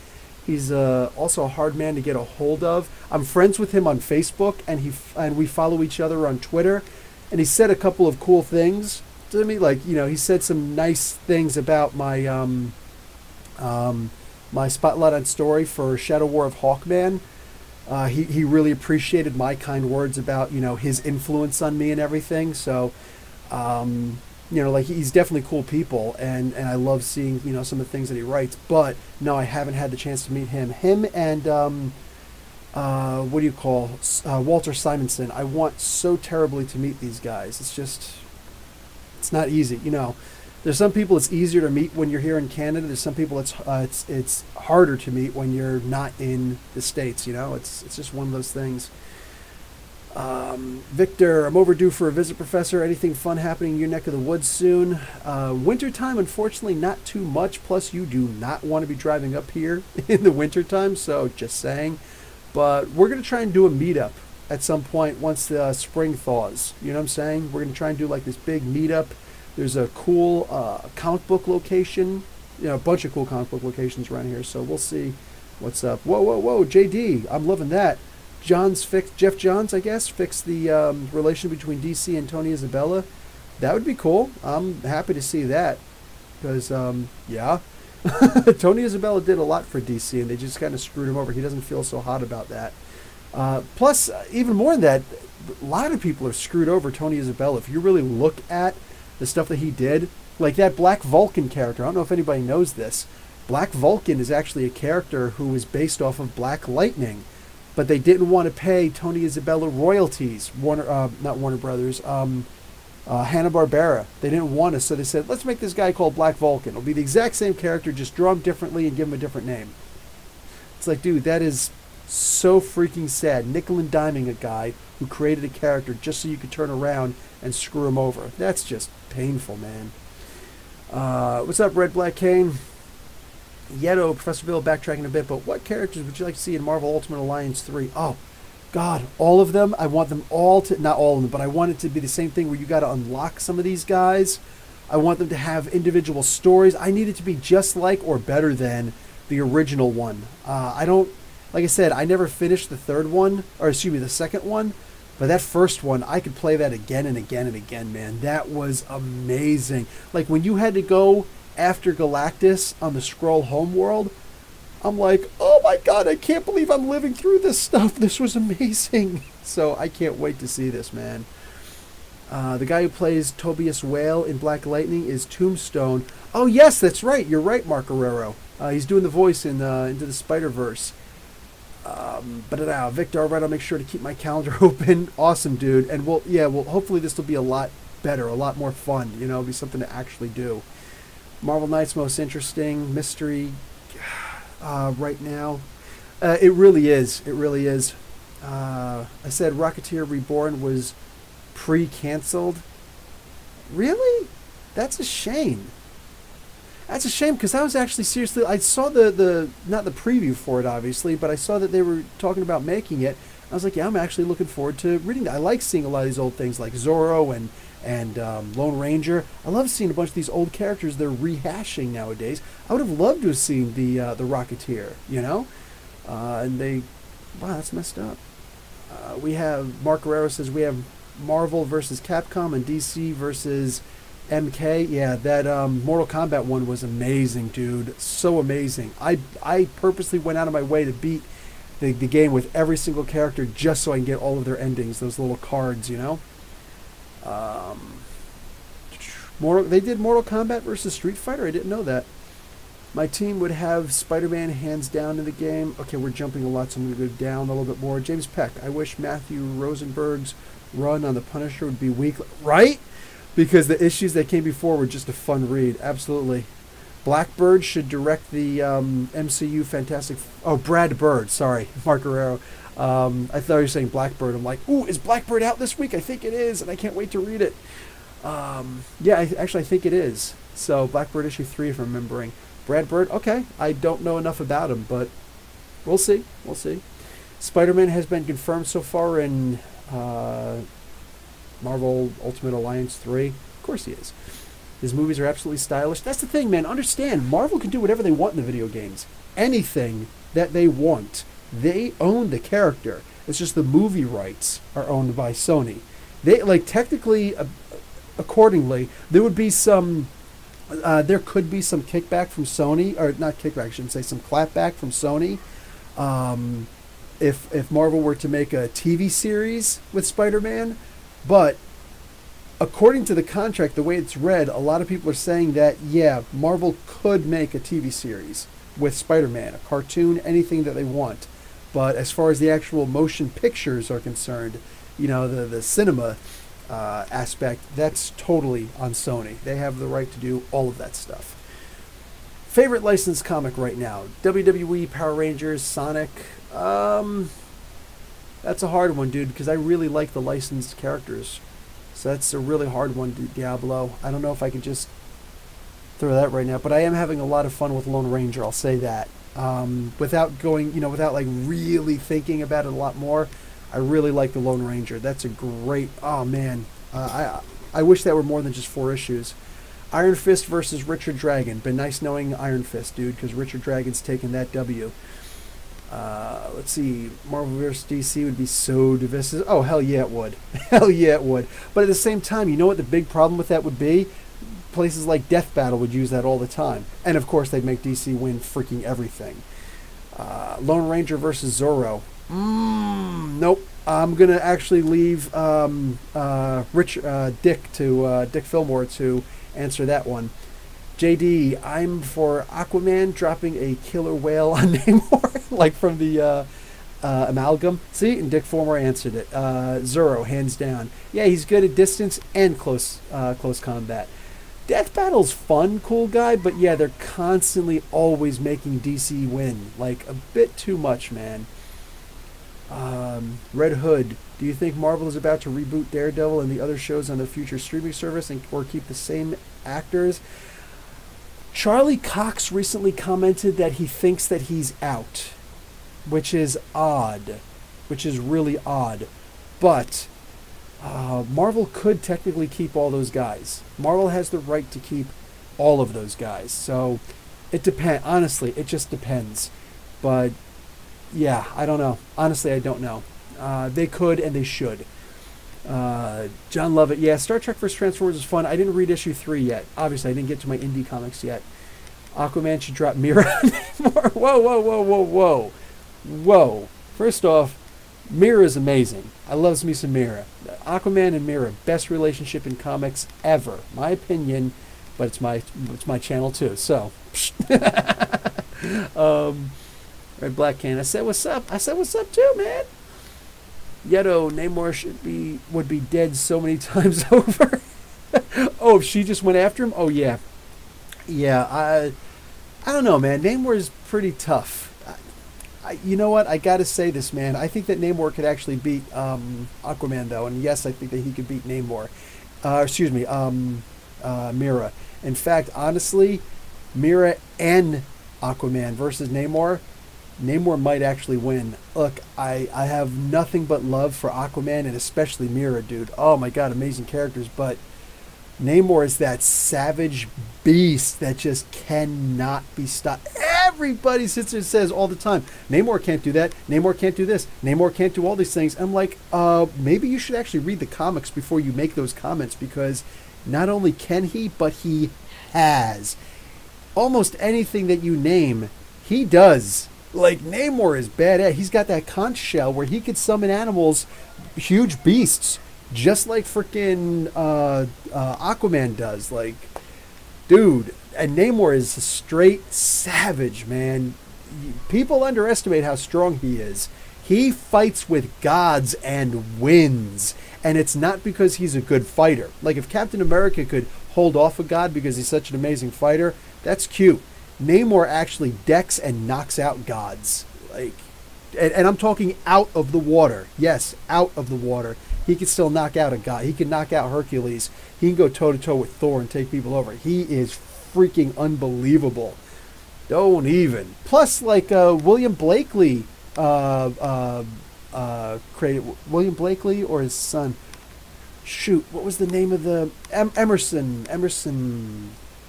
He's also a hard man to get a hold of. I'm friends with him on Facebook, and we follow each other on Twitter. And he said a couple of cool things to me, like, he said some nice things about my my Spotlight on Story for Shadow War of Hawkman. He really appreciated my kind words about his influence on me and everything. So like, he's definitely cool people, and I love seeing some of the things that he writes. But no, I haven't had the chance to meet him. And what do you call Walter Simonson? I want so terribly to meet these guys. It's not easy. There's some people it's easier to meet when you're here in Canada. There's some people it's harder to meet when you're not in the States. It's just one of those things. Victor, I'm overdue for a visit, Professor. Anything fun happening in your neck of the woods soon? Wintertime, unfortunately, not too much. Plus, you do not want to be driving up here in the wintertime, so just saying. But we're going to try and do a meetup at some point once the spring thaws. You know what I'm saying? We're going to try and do like this big meetup. There's a cool comic book location, a bunch of cool comic book locations around here. So we'll see what's up. Whoa, JD, I'm loving that. Jeff Johns, I guess, fixed the relation between DC and Tony Isabella. That would be cool. I'm happy to see that because, yeah. Tony Isabella did a lot for DC, and they just kind of screwed him over. He doesn't feel so hot about that. Plus, even more than that, a lot of people have screwed over Tony Isabella. If you really look at the stuff that he did, like that Black Vulcan character, I don't know if anybody knows this. Black Vulcan is actually a character who is based off of Black Lightning, but they didn't want to pay Tony Isabella royalties. Not Warner Brothers. Hanna-Barbera. They didn't want to, so they said, let's make this guy called Black Vulcan. It'll be the exact same character, just draw him differently and give him a different name. It's like, dude, that is so freaking sad. Nickel and diming a guy who created a character just so you could turn around and screw him over. That's just painful, man. What's up, Red Black Kane? Yeto, Professor Bill, backtracking a bit, but what characters would you like to see in Marvel Ultimate Alliance 3? Oh, God, all of them. I want them all to, not all of them, but I want it to be the same thing where you got to unlock some of these guys. I want them to have individual stories. I need it to be just like or better than the original one. Like I said, I never finished the third one, or excuse me, the second one, but that first one, I could play that again and again and again, man. That was amazing. Like when you had to go after Galactus on the Skrull homeworld, I'm like, oh my God, I can't believe I'm living through this stuff. This was amazing. So I can't wait to see this, man. The guy who plays Tobias Whale in Black Lightning is Tombstone. Oh, yes, that's right. You're right, Mark Guerrero. He's doing the voice in Into the Spider-Verse. Victor, all right, I'll make sure to keep my calendar open. Awesome, dude. And hopefully this will be a lot better, a lot more fun. It'll be something to actually do. Marvel Knights most interesting mystery right now. It really is. It really is. I said Rocketeer Reborn was pre-canceled. Really? That's a shame. That's a shame because I was actually seriously. I saw the not the preview for it obviously, but I saw that they were talking about making it. I was like, yeah, I'm actually looking forward to reading that. I like seeing a lot of these old things like Zorro and Lone Ranger. I love seeing a bunch of these old characters they're rehashing nowadays. I would have loved to have seen the Rocketeer, and they, wow, that's messed up. We have Mark Guerrero says we have Marvel versus Capcom and DC versus MK. Yeah, that Mortal Kombat one was amazing, dude. So amazing. I purposely went out of my way to beat the game with every single character just so I can get all of their endings, those little cards, They did Mortal Kombat versus Street Fighter? I didn't know that. My team would have Spider-Man hands down in the game. Okay, we're jumping a lot, so I'm going to go down a little bit more. James Peck, I wish Matthew Rosenberg's run on the Punisher would be weak. Right? Because the issues that came before were just a fun read. Absolutely. Blackbird should direct the MCU Fantastic... Oh, Brad Bird. Sorry. Mark Guerrero. I thought you were saying Blackbird. I'm like, ooh, is Blackbird out this week? I think it is, and I can't wait to read it. Yeah, actually, I think it is. So, Blackbird issue 3, if I'm remembering. Brad Bird, okay. I don't know enough about him, but we'll see. We'll see. Spider-Man has been confirmed so far in Marvel Ultimate Alliance 3. Of course he is. His movies are absolutely stylish. That's the thing, man. Understand, Marvel can do whatever they want in the video games. Anything that they want. They own the character. It's just the movie rights are owned by Sony. They, like, technically, accordingly, there would be some... there could be some kickback from Sony, or not kickback, I shouldn't say, some clapback from Sony. If Marvel were to make a TV series with Spider-Man, but according to the contract, the way it's read, a lot of people are saying that, yeah, Marvel could make a TV series with Spider-Man, a cartoon, anything that they want. But as far as the actual motion pictures are concerned, you know, the cinema aspect, that's totally on Sony. They have the right to do all of that stuff. Favorite licensed comic right now? WWE, Power Rangers, Sonic. That's a hard one, dude, because I really like the licensed characters. So that's a really hard one, Diablo. I don't know if I can just throw that right now, but I am having a lot of fun with Lone Ranger, I'll say that. Without going, you know, without like really thinking about it a lot more, I really like the Lone Ranger. That's a great, oh man. I wish that were more than just 4 issues. Iron Fist versus Richard Dragon. Been nice knowing Iron Fist, dude, because Richard Dragon's taken that W. Let's see. Marvel vs. DC would be so divisive. Oh, hell yeah, it would. Hell yeah, it would. But at the same time, you know what the big problem with that would be? Places like Death Battle would use that all the time. And, of course, they'd make DC win freaking everything. Lone Ranger versus Zorro. Nope. I'm going to actually leave Dick Fillmore to answer that one. JD, I'm for Aquaman dropping a killer whale on Namor, like from the amalgam. See, and Dick Fillmore answered it. Zorro, hands down. Yeah, he's good at distance and close combat. Death Battle's fun, cool guy, but yeah, they're constantly always making DC win. Like, a bit too much, man. Red Hood, do you think Marvel is about to reboot Daredevil and the other shows on their future streaming service or keep the same actors? Charlie Cox recently commented that he thinks that he's out, which is odd, which is really odd. But Marvel could technically keep all those guys. Marvel has the right to keep all of those guys. So it depends. Honestly, it just depends. But yeah, I don't know. Honestly, I don't know. They could and they should. John Lovett, yeah, Star Trek vs. Transformers is fun. I didn't read issue 3 yet. Obviously, I didn't get to my indie comics yet. Aquaman should drop Mira. Whoa, whoa, whoa, whoa, whoa. Whoa. First off, Mira is amazing. I love me some Mira. Aquaman and Mira, best relationship in comics ever. My opinion, but it's my channel too. So, Red Black Can. I said what's up. I said what's up too, man. Yeto, Namor would be dead so many times over. Oh, if she just went after him? Oh yeah. Yeah, I don't know, man. Namor is pretty tough. You know what? I gotta say this, man. I think that Namor could actually beat Aquaman, though. And yes, I think that he could beat Namor. Excuse me, Mira. In fact, honestly, Mira and Aquaman versus Namor, Namor might actually win. Look, I have nothing but love for Aquaman and especially Mira, dude. Oh my god, amazing characters. But Namor is that savage beast that just cannot be stopped. Everybody sits there and says all the time, Namor can't do that, Namor can't do this, Namor can't do all these things. I'm like, maybe you should actually read the comics before you make those comments, because not only can he, but he has. Almost anything that you name, he does. Like, Namor is badass. He's got that conch shell where he could summon animals, huge beasts, just like freaking Aquaman does. Like, dude, and Namor is a straight savage, man. People underestimate how strong he is. He fights with gods and wins. And it's not because he's a good fighter. Like, if Captain America could hold off a god because he's such an amazing fighter, that's cute. Namor actually decks and knocks out gods. Like, and I'm talking out of the water. Yes, out of the water. He can still knock out a god. He can knock out Hercules. He can go toe-to-toe with Thor and take people over. He is freaking unbelievable. Don't even. Plus, like, William Blakely created... William Blakely or his son? Shoot, what was the name of the... Emerson.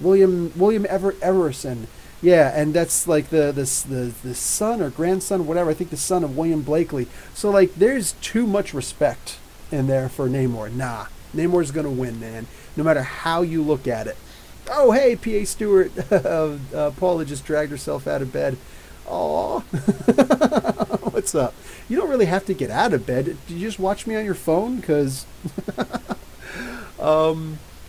William Everson. Yeah, and that's like the son or grandson, whatever. I think the son of William Blakely. So, like, there's too much respect in there for Namor. Nah, Namor's going to win, man. No matter how you look at it. Oh, hey, P.A. Stewart. Paula just dragged herself out of bed. Aw. What's up? You don't really have to get out of bed. Did you just watch me on your phone? Because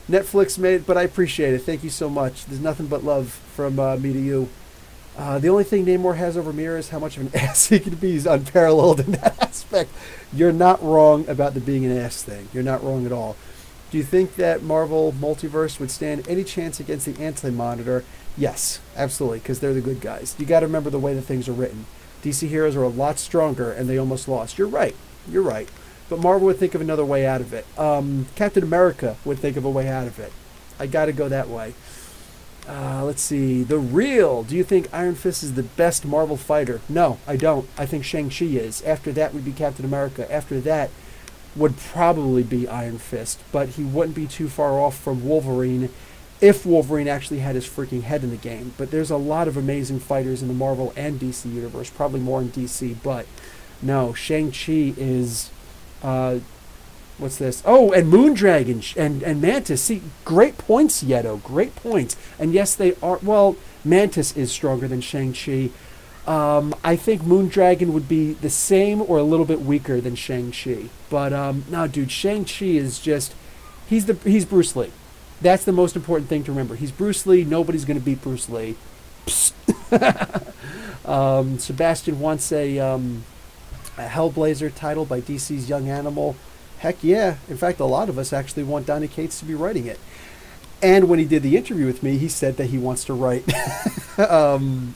Netflix made it, but I appreciate it. Thank you so much. There's nothing but love from me to you. The only thing Namor has over Mira is how much of an ass he can be. He's unparalleled in that aspect. You're not wrong about the being an ass thing. You're not wrong at all. Do you think that Marvel Multiverse would stand any chance against the Anti-Monitor? Yes, absolutely, because they're the good guys. You got to remember the way that things are written. DC heroes are a lot stronger, and they almost lost. You're right. You're right. But Marvel would think of another way out of it. Captain America would think of a way out of it. I got to go that way. Let's see. The Real. Do you think Iron Fist is the best Marvel fighter? No, I don't. I think Shang-Chi is. After that would be Captain America. After that would probably be Iron Fist. But he wouldn't be too far off from Wolverine if Wolverine actually had his freaking head in the game. But there's a lot of amazing fighters in the Marvel and DC universe. Probably more in DC. But no, Shang-Chi is... what's this? Oh, and Moondragon and Mantis. See, great points, Yeto. Great points. And yes, they are... Well, Mantis is stronger than Shang-Chi. I think Moondragon would be the same or a little bit weaker than Shang-Chi. But, no, dude, Shang-Chi is just... He's Bruce Lee. That's the most important thing to remember. He's Bruce Lee. Nobody's going to beat Bruce Lee. Sebastian wants a Hellblazer title by DC's Young Animal. Heck yeah. In fact, a lot of us actually want Donny Cates to be writing it. And when he did the interview with me, he said that he wants to write Hellblazer.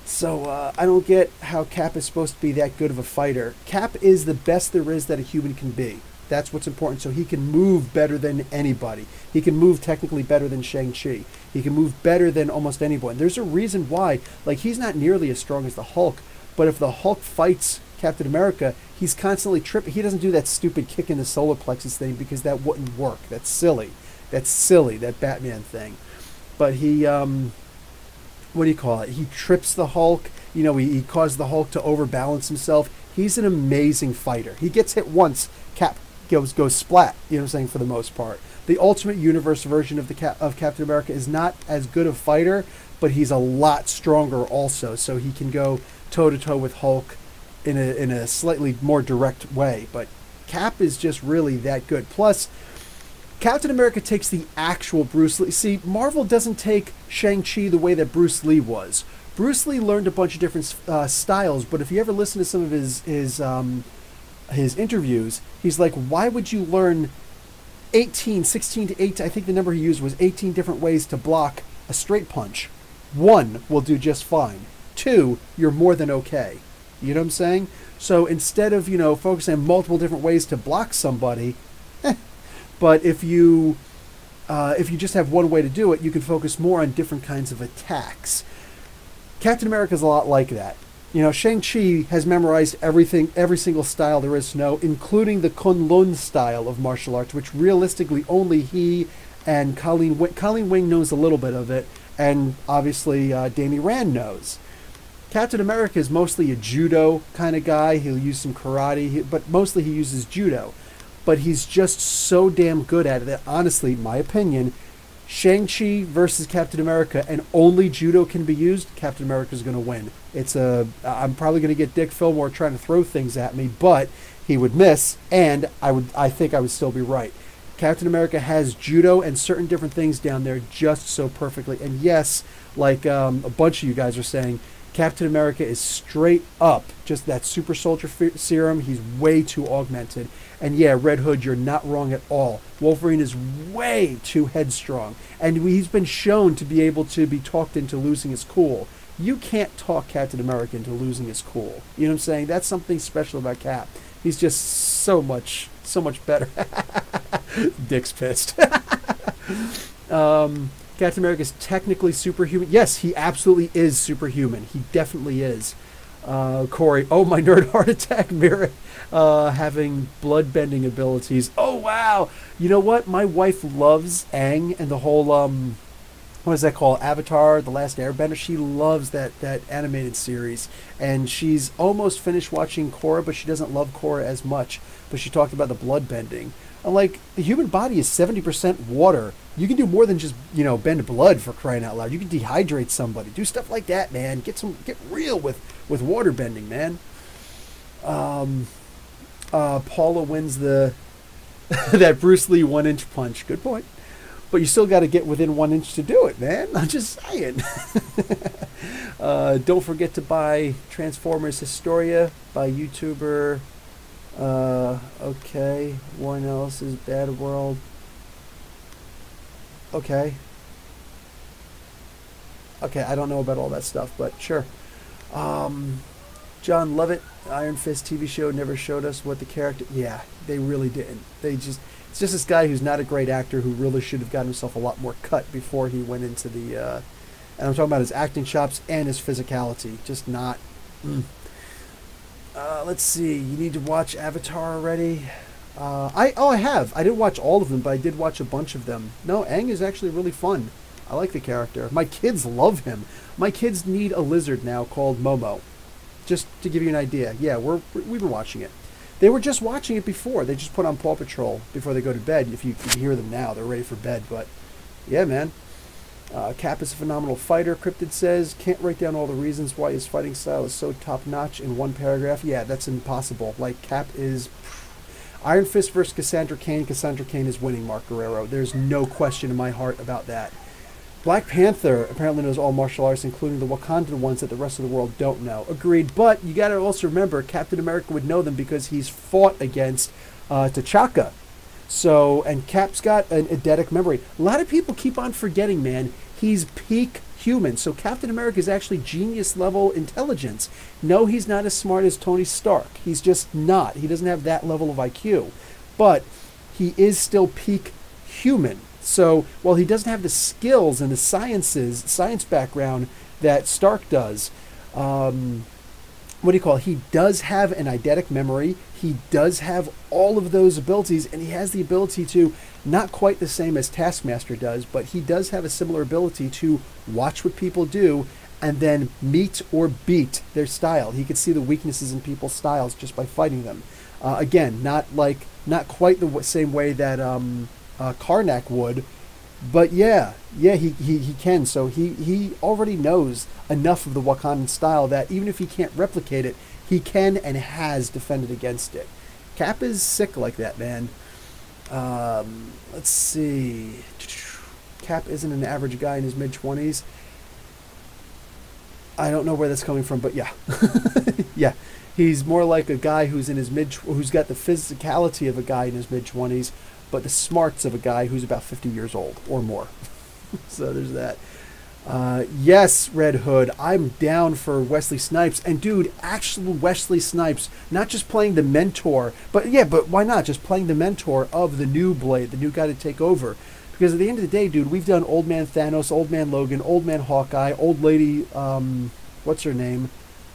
So I don't get how Cap is supposed to be that good of a fighter. Cap is the best there is that a human can be. That's what's important. So he can move better than anybody. He can move technically better than Shang-Chi. He can move better than almost anyone. There's a reason why. Like, he's not nearly as strong as the Hulk, but if the Hulk fights Captain America, he's constantly tripping. He doesn't do that stupid kick in the solar plexus thing because that wouldn't work. That's silly. That's silly, that Batman thing. But he, what do you call it? He trips the Hulk. You know, he causes the Hulk to overbalance himself. He's an amazing fighter. He gets hit once, Cap goes splat, you know what I'm saying, for the most part. The Ultimate Universe version of Captain America is not as good a fighter, but he's a lot stronger also, so he can go toe-to-toe with Hulk in a slightly more direct way. But Cap is just really that good. Plus, Captain America takes the actual Bruce Lee. See, Marvel doesn't take Shang-Chi the way that Bruce Lee was. Bruce Lee learned a bunch of different styles, but if you ever listen to some of his interviews, he's like, why would you learn 16 to 18, I think the number he used was 18 different ways to block a straight punch. 1 will do just fine. 2, you're more than okay. You know what I'm saying? So instead of, you know, focusing on multiple different ways to block somebody, but if you just have one way to do it, you can focus more on different kinds of attacks. Captain America's a lot like that. You know, Shang-Chi has memorized everything, every single style there is to know, including the Kunlun style of martial arts, which realistically only he and Colleen Wing knows a little bit of it, and obviously Danny Rand knows. Captain America is mostly a judo kind of guy. He'll use some karate, but mostly he uses judo. But he's just so damn good at it that, honestly, my opinion, Shang-Chi versus Captain America, and only judo can be used, Captain America's going to win. I'm probably going to get Dick Fillmore trying to throw things at me, but he would miss, and I think I would still be right. Captain America has judo and certain different things down there just so perfectly. And yes, like a bunch of you guys are saying, Captain America is straight up just that super soldier serum. He's way too augmented. And yeah, Red Hood, you're not wrong at all. Wolverine is way too headstrong. And he's been shown to be able to be talked into losing his cool. You can't talk Captain America into losing his cool. You know what I'm saying? That's something special about Cap. He's just so much better. Dick's pissed. Captain America is technically superhuman. Yes, he absolutely is superhuman. He definitely is. Corey, oh, my nerd heart attack. Mira having blood-bending abilities. Oh, wow. You know what? My wife loves Aang and the whole, what is that called? Avatar, The Last Airbender. She loves that animated series. And she's almost finished watching Korra, but she doesn't love Korra as much. But she talked about the blood-bending. I'm like, the human body is 70% water. You can do more than just, bend blood, for crying out loud. You can dehydrate somebody. Do stuff like that, man. Get real with water bending, man. Paula wins the that Bruce Lee 1-inch punch. Good point. But you still got to get within 1 inch to do it, man. I'm just saying. Don't forget to buy Transformers Historia by YouTuber. Okay. Warren Ellis's Bad World. Okay. Okay, I don't know about all that stuff, but sure. John Lovett, Iron Fist TV show never showed us what the character... Yeah, they really didn't. It's just this guy who's not a great actor who really should have gotten himself a lot more cut before he went into the... and I'm talking about his acting chops and his physicality. Just not... let's see. You need to watch Avatar already. I have. I didn't watch all of them, but I did watch a bunch of them. No, Aang is actually really fun. I like the character. My kids love him. My kids need a lizard now called Momo. Just to give you an idea. Yeah, we've been watching it. They were just watching it before. They just put on Paw Patrol before they go to bed. If you hear them now, they're ready for bed. But yeah, man. Cap is a phenomenal fighter, Krypton says. Can't write down all the reasons why his fighting style is so top-notch in one paragraph. Yeah, that's impossible. Like, Cap is... Iron Fist versus Cassandra Cain. Cassandra Cain is winning, Mark Guerrero. There's no question in my heart about that. Black Panther apparently knows all martial arts, including the Wakandan ones that the rest of the world don't know. Agreed, but you got to also remember, Captain America would know them because he's fought against T'Chaka. So, and Cap's got an eidetic memory. A lot of people keep on forgetting, man, he's peak human. So Captain America is actually genius-level intelligence. No, he's not as smart as Tony Stark. He's just not. He doesn't have that level of IQ. But he is still peak human. So while he doesn't have the skills and the science background that Stark does, he does have an eidetic memory. He does have all of those abilities, and he has the ability to, not quite the same as Taskmaster does, but he does have a similar ability to watch what people do and then meet or beat their style. He could see the weaknesses in people's styles just by fighting them. Again, not quite the same way that Karnak would, but yeah, he can. So he already knows enough of the Wakandan style that even if he can't replicate it, he can and has defended against it. Cap is sick like that, man. Let's see. Cap isn't an average guy in his mid-20s. I don't know where that's coming from, but yeah. Yeah. He's more like a guy who's in his who's got the physicality of a guy in his mid-20s, but the smarts of a guy who's about 50 years old or more. So there's that. Yes, Red Hood, I'm down for Wesley Snipes. And dude, actual Wesley Snipes, not just playing the mentor, but why not? Just playing the mentor of the new Blade, the new guy to take over. Because at the end of the day, dude, we've done Old Man Thanos, Old Man Logan, Old Man Hawkeye, Old Lady, what's her name?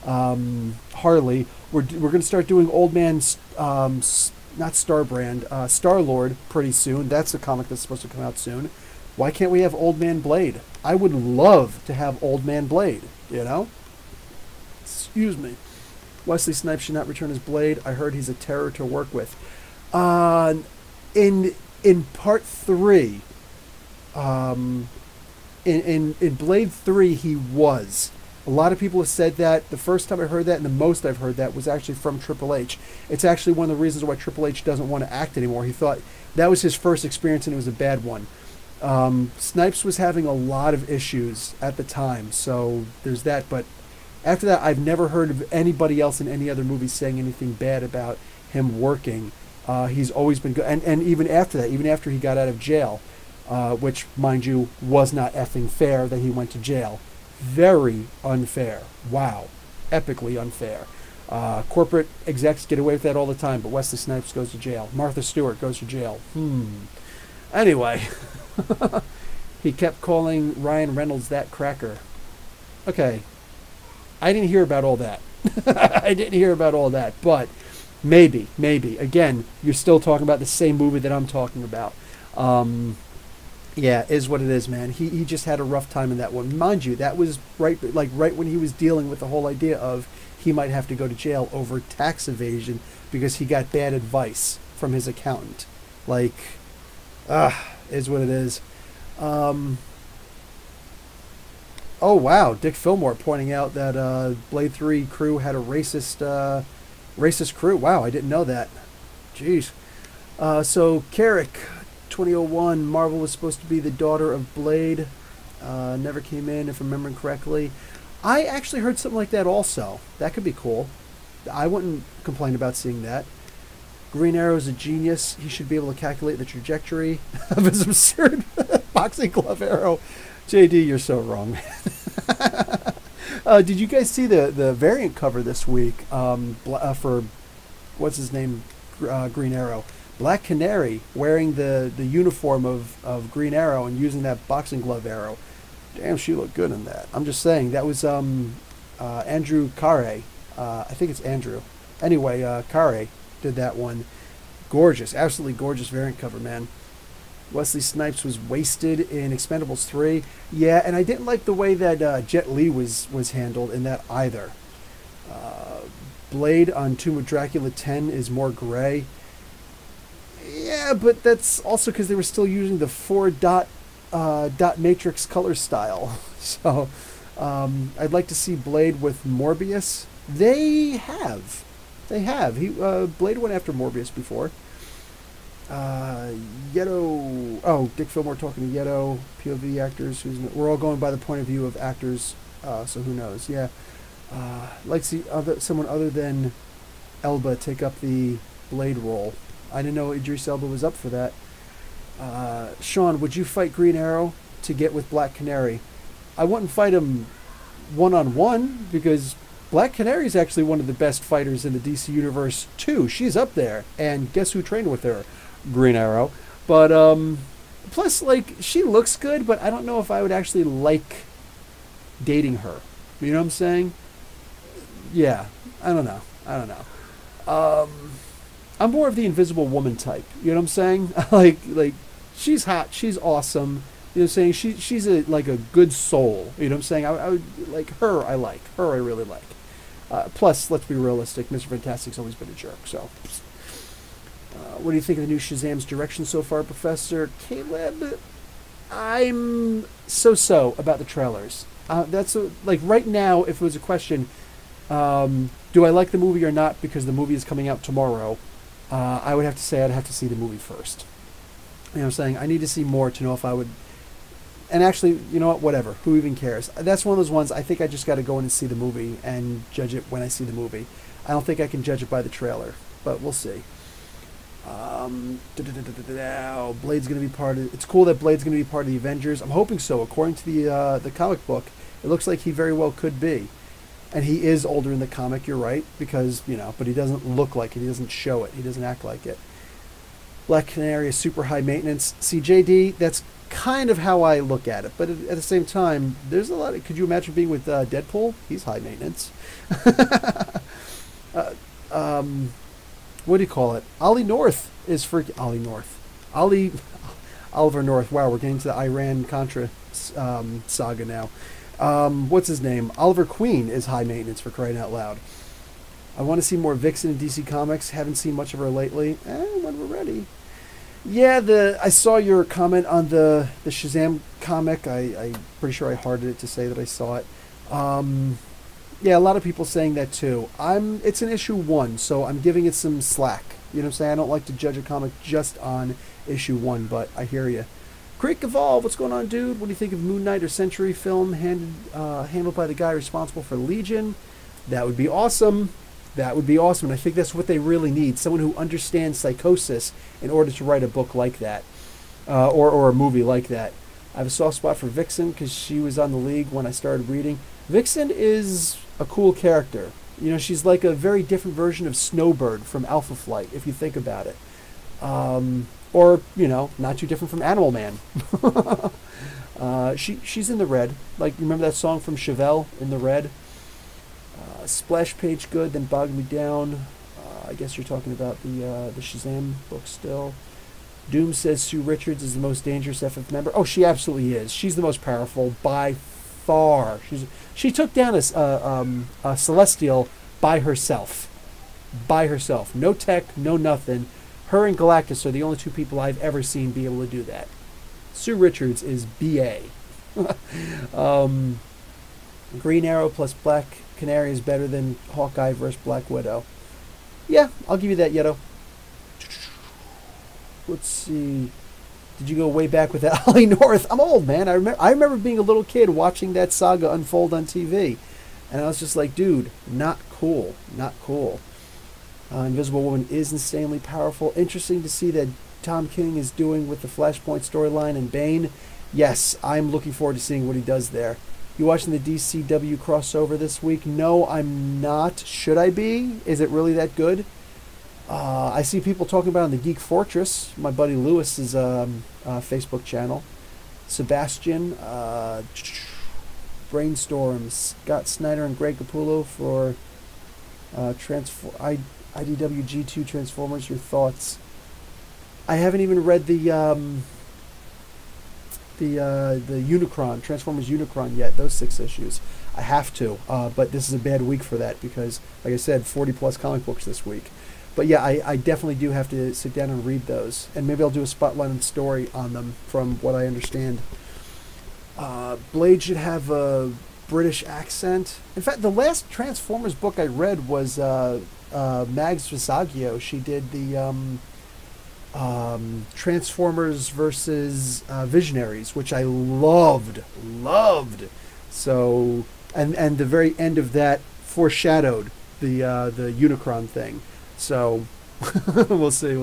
Harley. We're going to start doing Old Man, not Starbrand, Star-Lord pretty soon. That's a comic that's supposed to come out soon. Why can't we have Old Man Blade? I would love to have Old Man Blade, you know? Excuse me. Wesley Snipes should not return as Blade. I heard he's a terror to work with. In part 3, in Blade 3 he was. A lot of people have said that. The first time I heard that and the most I've heard that was actually from Triple H. It's actually one of the reasons why Triple H doesn't want to act anymore. He thought that was his first experience and it was a bad one. Snipes was having a lot of issues at the time, so there's that. But after that, I've never heard of anybody else in any other movie saying anything bad about him working. He's always been good. And even after that, even after he got out of jail, which, mind you, was not effing fair that he went to jail. Very unfair. Wow. Epically unfair. Corporate execs get away with that all the time, but Wesley Snipes goes to jail. Martha Stewart goes to jail. Anyway, he kept calling Ryan Reynolds that cracker. Okay. I didn't hear about all that. I didn't hear about all that, but maybe. Again, you're still talking about the same movie that I'm talking about. Yeah, is what it is, man. He just had a rough time in that one. Mind you, that was right when he was dealing with the whole idea of he might have to go to jail over tax evasion because he got bad advice from his accountant. Is what it is. Oh, wow. Dick Fillmore pointing out that Blade 3 crew had a racist crew. Wow, I didn't know that. Jeez. So, Carrick, 2001, Marvel was supposed to be the daughter of Blade. Never came in, if I'm remembering correctly. I actually heard something like that also. That could be cool. I wouldn't complain about seeing that. Green Arrow's a genius. He should be able to calculate the trajectory of his absurd boxing glove arrow. JD, you're so wrong. Did you guys see the variant cover this week for, what's his name, Green Arrow? Black Canary wearing the uniform of Green Arrow and using that boxing glove arrow. Damn, she looked good in that. I'm just saying. That was Andrew Carre. I think it's Andrew. Anyway, Carre did that one. Gorgeous. Absolutely gorgeous variant cover, man. Wesley Snipes was wasted in Expendables 3. Yeah, and I didn't like the way that Jet Li was handled in that either. Blade on Tomb of Dracula 10 is more gray. Yeah, but that's also because they were still using the 4-dot matrix color style. So I'd like to see Blade with Morbius. They have. Blade went after Morbius before. Yeto. Oh, Dick Fillmore talking to Yeto. POV actors. We're all going by the point of view of actors. So who knows? Yeah. Like to see someone other than Elba take up the Blade role. I didn't know Idris Elba was up for that. Sean, would you fight Green Arrow to get with Black Canary? I wouldn't fight him one-on-one because Black Canary is actually one of the best fighters in the DC Universe too. She's up there. And guess who trained with her? Green Arrow. But plus, she looks good, but I don't know if I would actually like dating her. You know what I'm saying? Yeah. I don't know. I'm more of the Invisible Woman type. You know what I'm saying? like she's hot, she's awesome. You know what I'm saying? She's a good soul. You know what I'm saying? I would like her. I like her. I really like. Plus, let's be realistic. Mr. Fantastic's always been a jerk. So, what do you think of the new Shazam's direction so far, Professor Caleb? I'm so about the trailers. That's right now. If it was a question, do I like the movie or not? Because the movie is coming out tomorrow. I would have to say I'd have to see the movie first. You know what I'm saying? I need to see more to know if I would. And actually, you know what? Whatever. Who even cares? That's one of those ones I think I just got to go in and see the movie and judge it when I see the movie. I don't think I can judge it by the trailer, but we'll see. Blade's going to be part of. It's cool that Blade's going to be part of the Avengers. I'm hoping so. According to the comic book, it looks like he very well could be. And he is older in the comic, you're right, because, but he doesn't look like it. He doesn't show it. He doesn't act like it. Black Canary is super high maintenance. See, JD, that's kind of how I look at it. But at the same time, there's a lot of... Could you imagine being with Deadpool? He's high maintenance. What do you call it? Ollie North is freaking... Oliver North. Wow, we're getting to the Iran-Contra saga now. What's his name? Oliver Queen is high maintenance, for crying out loud. I want to see more Vixen in DC Comics. Haven't seen much of her lately. When we're ready. Yeah, I saw your comment on the Shazam comic. I'm pretty sure I hearted it to say that I saw it. Yeah, a lot of people saying that too. It's an issue 1, so I'm giving it some slack. You know what I'm saying? I don't like to judge a comic just on issue 1, but I hear you. Creek Evolve, what's going on, dude? What do you think of Moon Knight or Century film handled by the guy responsible for Legion? That would be awesome. That would be awesome, and I think that's what they really need. Someone who understands psychosis in order to write a book like that, or a movie like that. I have a soft spot for Vixen because she was on the League when I started reading. Vixen is a cool character. You know, she's like a very different version of Snowbird from Alpha Flight, if you think about it. Or, you know, not too different from Animal Man. She's in the red. Like, remember that song from s.h.i.e.l.d. in the red? Splash page good, then bogged me down. I guess you're talking about the Shazam book still. Doom says Sue Richards is the most dangerous FF member. Oh, she absolutely is. She's the most powerful by far. She took down a Celestial by herself. By herself. No tech, no nothing. Her and Galactus are the only 2 people I've ever seen be able to do that. Sue Richards is BA. Green Arrow plus Black Canary is better than Hawkeye versus Black Widow. Yeah, I'll give you that, Yeto. Let's see. Did you go way back with that Ollie North? I'm old, man. I remember being a little kid watching that saga unfold on TV. And I was just like, dude, not cool. Not cool. Invisible Woman is insanely powerful. Interesting to see that Tom King is doing with the Flashpoint storyline and Bane. Yes, I'm looking forward to seeing what he does there. You watching the DCW crossover this week? No, I'm not. Should I be? Is it really that good? I see people talking about it on the Geek Fortress, my buddy Lewis's Facebook channel. Sebastian, Brainstorm, Scott Snyder, and Greg Capullo for IDW G2 Transformers. Your thoughts? I haven't even read the Unicron, Transformers Unicron yet. Those 6 issues. I have to, but this is a bad week for that because, like I said, 40 plus comic books this week. But yeah, I definitely do have to sit down and read those, and maybe I'll do a spotlight and story on them from what I understand. Blade should have a British accent. In fact, the last Transformers book I read was Mags Visaggio. She did the Transformers versus Visionaries, which I loved. So, and the very end of that foreshadowed the Unicron thing. So, we'll see.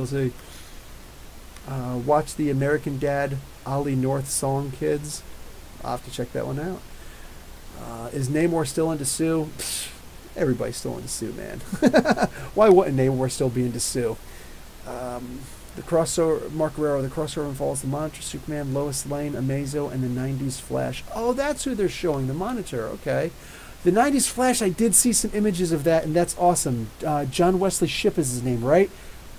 Watch the American Dad Ollie North song, kids. I'll have to check that one out. Is Namor still into Sue? Everybody's still into Sue, man. Why wouldn't Namor still be into Sue? The crossover, Mark Guerrero, the crossover involves the Monitor, Superman, Lois Lane, Amazo, and the 90s Flash. Oh, that's who they're showing, the Monitor, okay. The 90s Flash, I did see some images of that, and that's awesome. John Wesley Shipp is his name, right?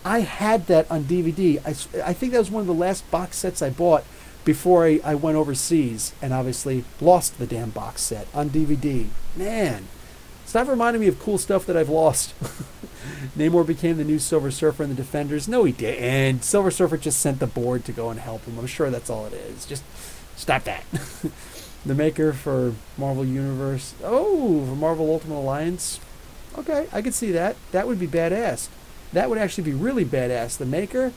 I had that on DVD. I think that was one of the last box sets I bought before I went overseas, and obviously lost the damn box set on DVD. Man, stop reminding me of cool stuff that I've lost. Namor became the new Silver Surfer in the Defenders. No, he didn't. Silver Surfer just sent the board to go and help him. I'm sure that's all it is. Just stop that. The maker for Marvel Universe. Oh, for Marvel Ultimate Alliance. Okay, I could see that. That would be badass. That would actually be really badass. The maker?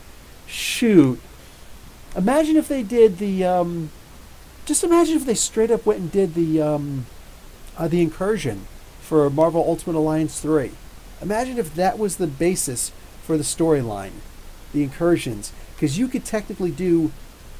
Shoot. Imagine if they did the... just imagine if they straight up went and did the Incursion for Marvel Ultimate Alliance 3. Imagine if that was the basis for the storyline. The Incursions. Because you could technically do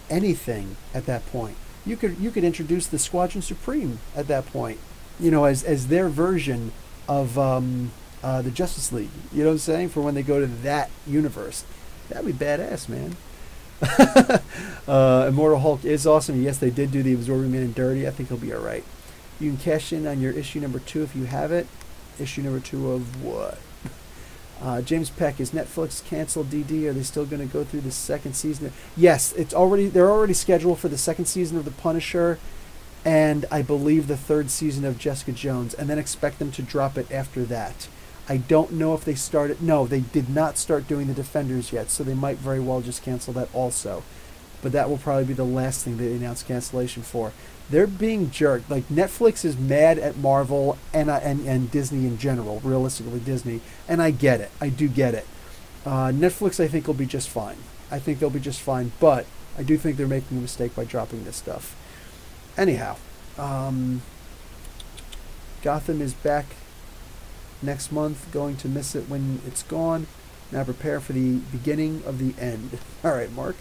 anything at that point. You could introduce the Squadron Supreme at that point, you know, as their version of the Justice League. You know what I'm saying? For when they go to that universe, that'd be badass, man. Immortal Hulk is awesome. Yes, they did do the Absorbing Man and Dirty. I think he'll be all right. You can cash in on your issue number 2 if you have it. Issue number 2 of what? James Peck, is Netflix canceled DD? Are they still going to go through the second season? Yes, they're already scheduled for the second season of The Punisher, and I believe the 3rd season of Jessica Jones, and then expect them to drop it after that. I don't know if they started. No, they did not start doing the Defenders yet, so they might very well just cancel that also. but that will probably be the last thing they announce cancellation for. They're being jerked. Like, Netflix is mad at Marvel and Disney in general, realistically Disney, and I get it. I do get it. Netflix, I think, will be just fine. I think they'll be just fine, but I do think they're making a mistake by dropping this stuff. Anyhow, Gotham is back next month. Going to miss it when it's gone. Now prepare for the beginning of the end. All right, Mark.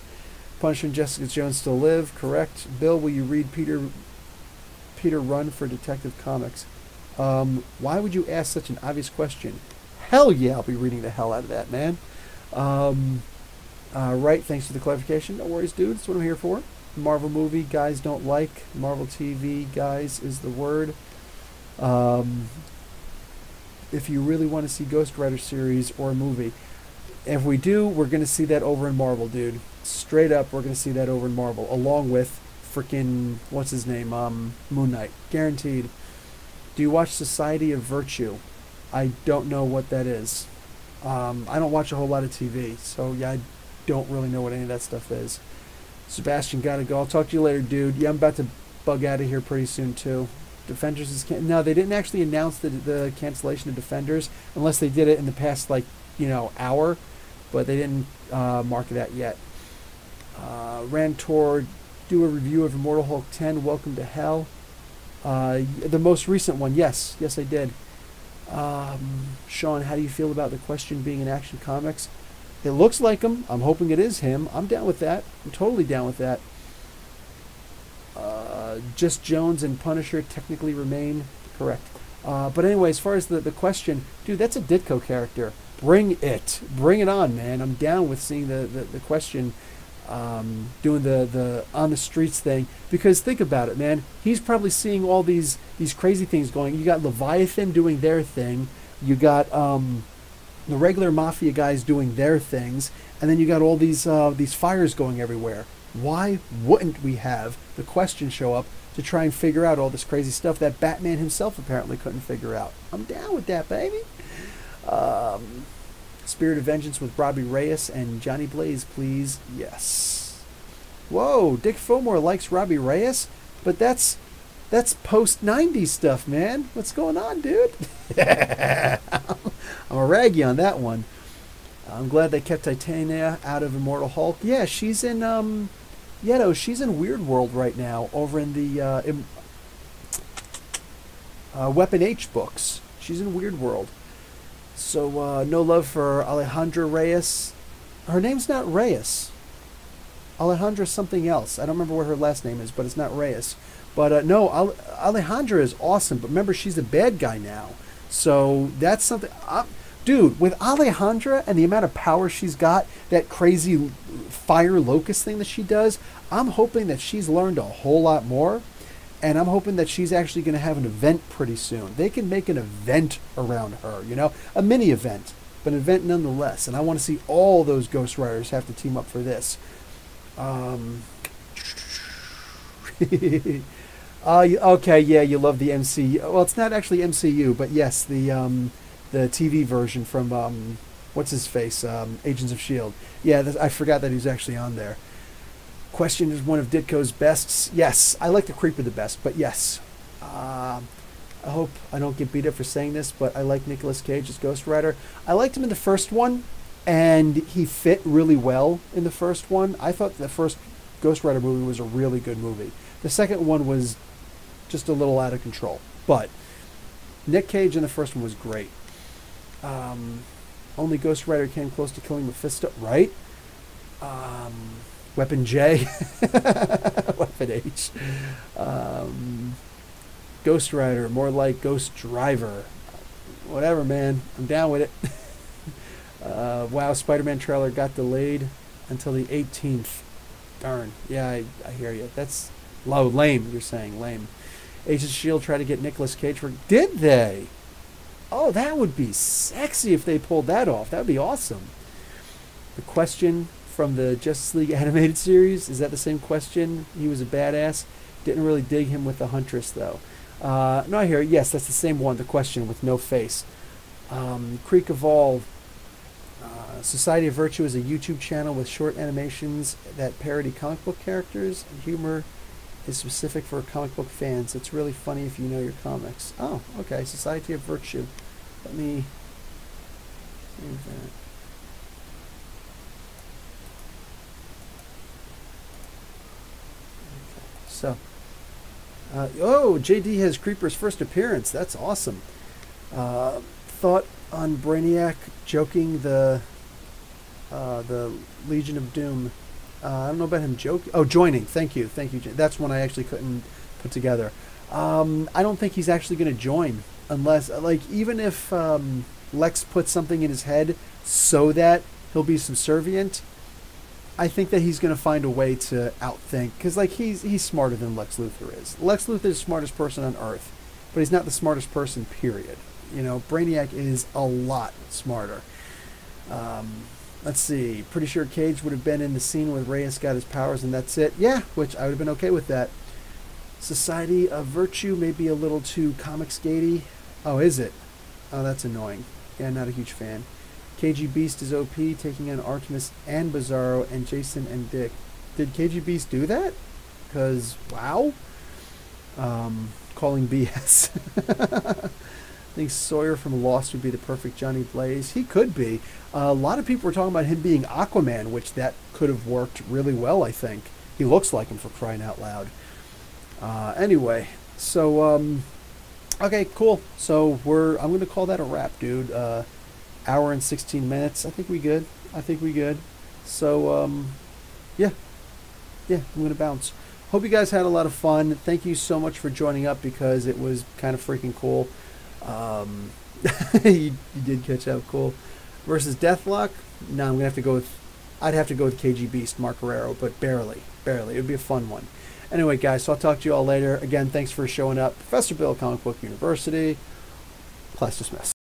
Punisher and Jessica Jones still live, correct. Bill, will you read Peter run for Detective Comics? Why would you ask such an obvious question? Hell yeah, I'll be reading the hell out of that, man. Right, thanks for the clarification. No worries, dude. That's what I'm here for. Marvel movie guys don't like. Marvel TV guys is the word. If you really want to see Ghost Rider series or a movie, if we do, we're going to see that over in Marvel, dude. Straight up, we're going to see that over in Marvel, along with freaking, what's his name, Moon Knight. Guaranteed. Do you watch Society of Virtue? I don't know what that is. I don't watch a whole lot of TV, so yeah, I don't really know what any of that stuff is. Sebastian, gotta go. I'll talk to you later, dude. Yeah, I'm about to bug out of here pretty soon, too. Defenders is... No, they didn't actually announce the cancellation of Defenders, unless they did it in the past, like, hour, but they didn't mark that yet. Rantor, do a review of Immortal Hulk 10, Welcome to Hell. The most recent one, yes. Yes, I did. Sean, how do you feel about the Question being in Action Comics? It looks like him. I'm hoping it is him. I'm down with that. I'm totally down with that. Just Jones and Punisher technically remain correct. But anyway, as far as the Question, dude, that's a Ditko character. Bring it. Bring it on, man. I'm down with seeing the Question doing the on the streets thing, because think about it, man. He's probably seeing all these crazy things going. You got Leviathan doing their thing. You got the regular mafia guys doing their things, and then you got all these fires going everywhere. Why wouldn't we have the Question show up to try and figure out all this crazy stuff that Batman himself apparently couldn't figure out? I'm down with that, baby. Spirit of Vengeance with Robbie Reyes and Johnny Blaze, please. Yes. Whoa, Dick Fillmore likes Robbie Reyes, but that's post-90s stuff, man. What's going on, dude? I'm a raggy on that one. I'm glad they kept Titania out of Immortal Hulk. Yeah, she's in she's in Weird World right now, over in the Weapon H books. She's in Weird World. So, no love for Alejandra Reyes. Her name's not Reyes. Alejandra something else. I don't remember what her last name is, but it's not Reyes. But, no, Alejandra is awesome. But remember, she's a bad guy now. So, that's something... dude, with Alejandra and the amount of power she's got, that crazy fire locust thing that she does, I'm hoping that she's learned a whole lot more. And I'm hoping that she's actually going to have an event pretty soon. They can make an event around her, a mini event, but an event nonetheless. And I want to see all those Ghost Riders have to team up for this. Okay, yeah, you love the MCU. Well, it's not actually MCU, but yes, the TV version from what's his face, Agents of S.h.i.e.l.d. Yeah, I forgot that he was actually on there. Question is one of Ditko's bests. Yes, I like the Creeper the best, but yes. I hope I don't get beat up for saying this, but I like Nicolas Cage as Ghost Rider. I liked him in the first one, and he fit really well in the first one. I thought the first Ghost Rider movie was a really good movie. The second one was just a little out of control, but Nick Cage in the first one was great. Only Ghost Rider came close to killing Mephisto, right? Weapon J, Weapon H, Ghost Rider, more like Ghost Driver. Whatever, man. I'm down with it. Wow, Spider-Man trailer got delayed until the 18th. Darn. Yeah, I hear you. That's low. Lame, you're saying. Lame. Agents of S.h.i.e.l.d. tried to get Nicolas Cage for... Did they? Oh, that would be sexy if they pulled that off. That would be awesome. The Question from the Justice League animated series, is that the same Question? He was a badass. Didn't really dig him with the Huntress, though. No, I hear it. Yes, that's the same one, the Question with no face. Creek Evolve. Society of Virtue is a YouTube channel with short animations that parody comic book characters. And humor is specific for comic book fans. It's really funny if you know your comics. Oh, okay. Society of Virtue. Let me save that. So, oh, JD has Creeper's first appearance. That's awesome. Thought on Brainiac joking the Legion of Doom. I don't know about him joking. Oh, joining. Thank you. That's one I actually couldn't put together. I don't think he's actually going to join unless, like, even if Lex puts something in his head so that he'll be subservient. I think that he's going to find a way to outthink, because like he's smarter than Lex Luthor is. Lex Luthor is the smartest person on Earth, but he's not the smartest person, period. You know, Brainiac is a lot smarter. Let's see. Pretty sure Cage would have been in the scene where Reyes got his powers and that's it. Yeah, which I would have been okay with that. Society of Virtue may be a little too comics-gatey. Oh, is it? Oh, that's annoying. Yeah, not a huge fan. KG Beast is OP, taking on Artemis and Bizarro and Jason and Dick. Did KG Beast do that? Because, wow. Calling BS. I think Sawyer from Lost would be the perfect Johnny Blaze. He could be. A lot of people were talking about him being Aquaman, which that could have worked really well, I think. He looks like him, for crying out loud. Anyway, so, okay, cool. So I'm going to call that a wrap, dude. Hour and 16 minutes. I think we good. So, yeah, I'm going to bounce. Hope you guys had a lot of fun. Thank you so much for joining up, because it was kind of freaking cool. You did catch up. Cool. Versus Deathlock? No, I'm going to have to go with... I'd have to go with KG Beast, Mark Guerrero, but barely. It would be a fun one. Anyway, guys, so I'll talk to you all later. Again, thanks for showing up. Professor Bill, Comic Book University. Class dismissed.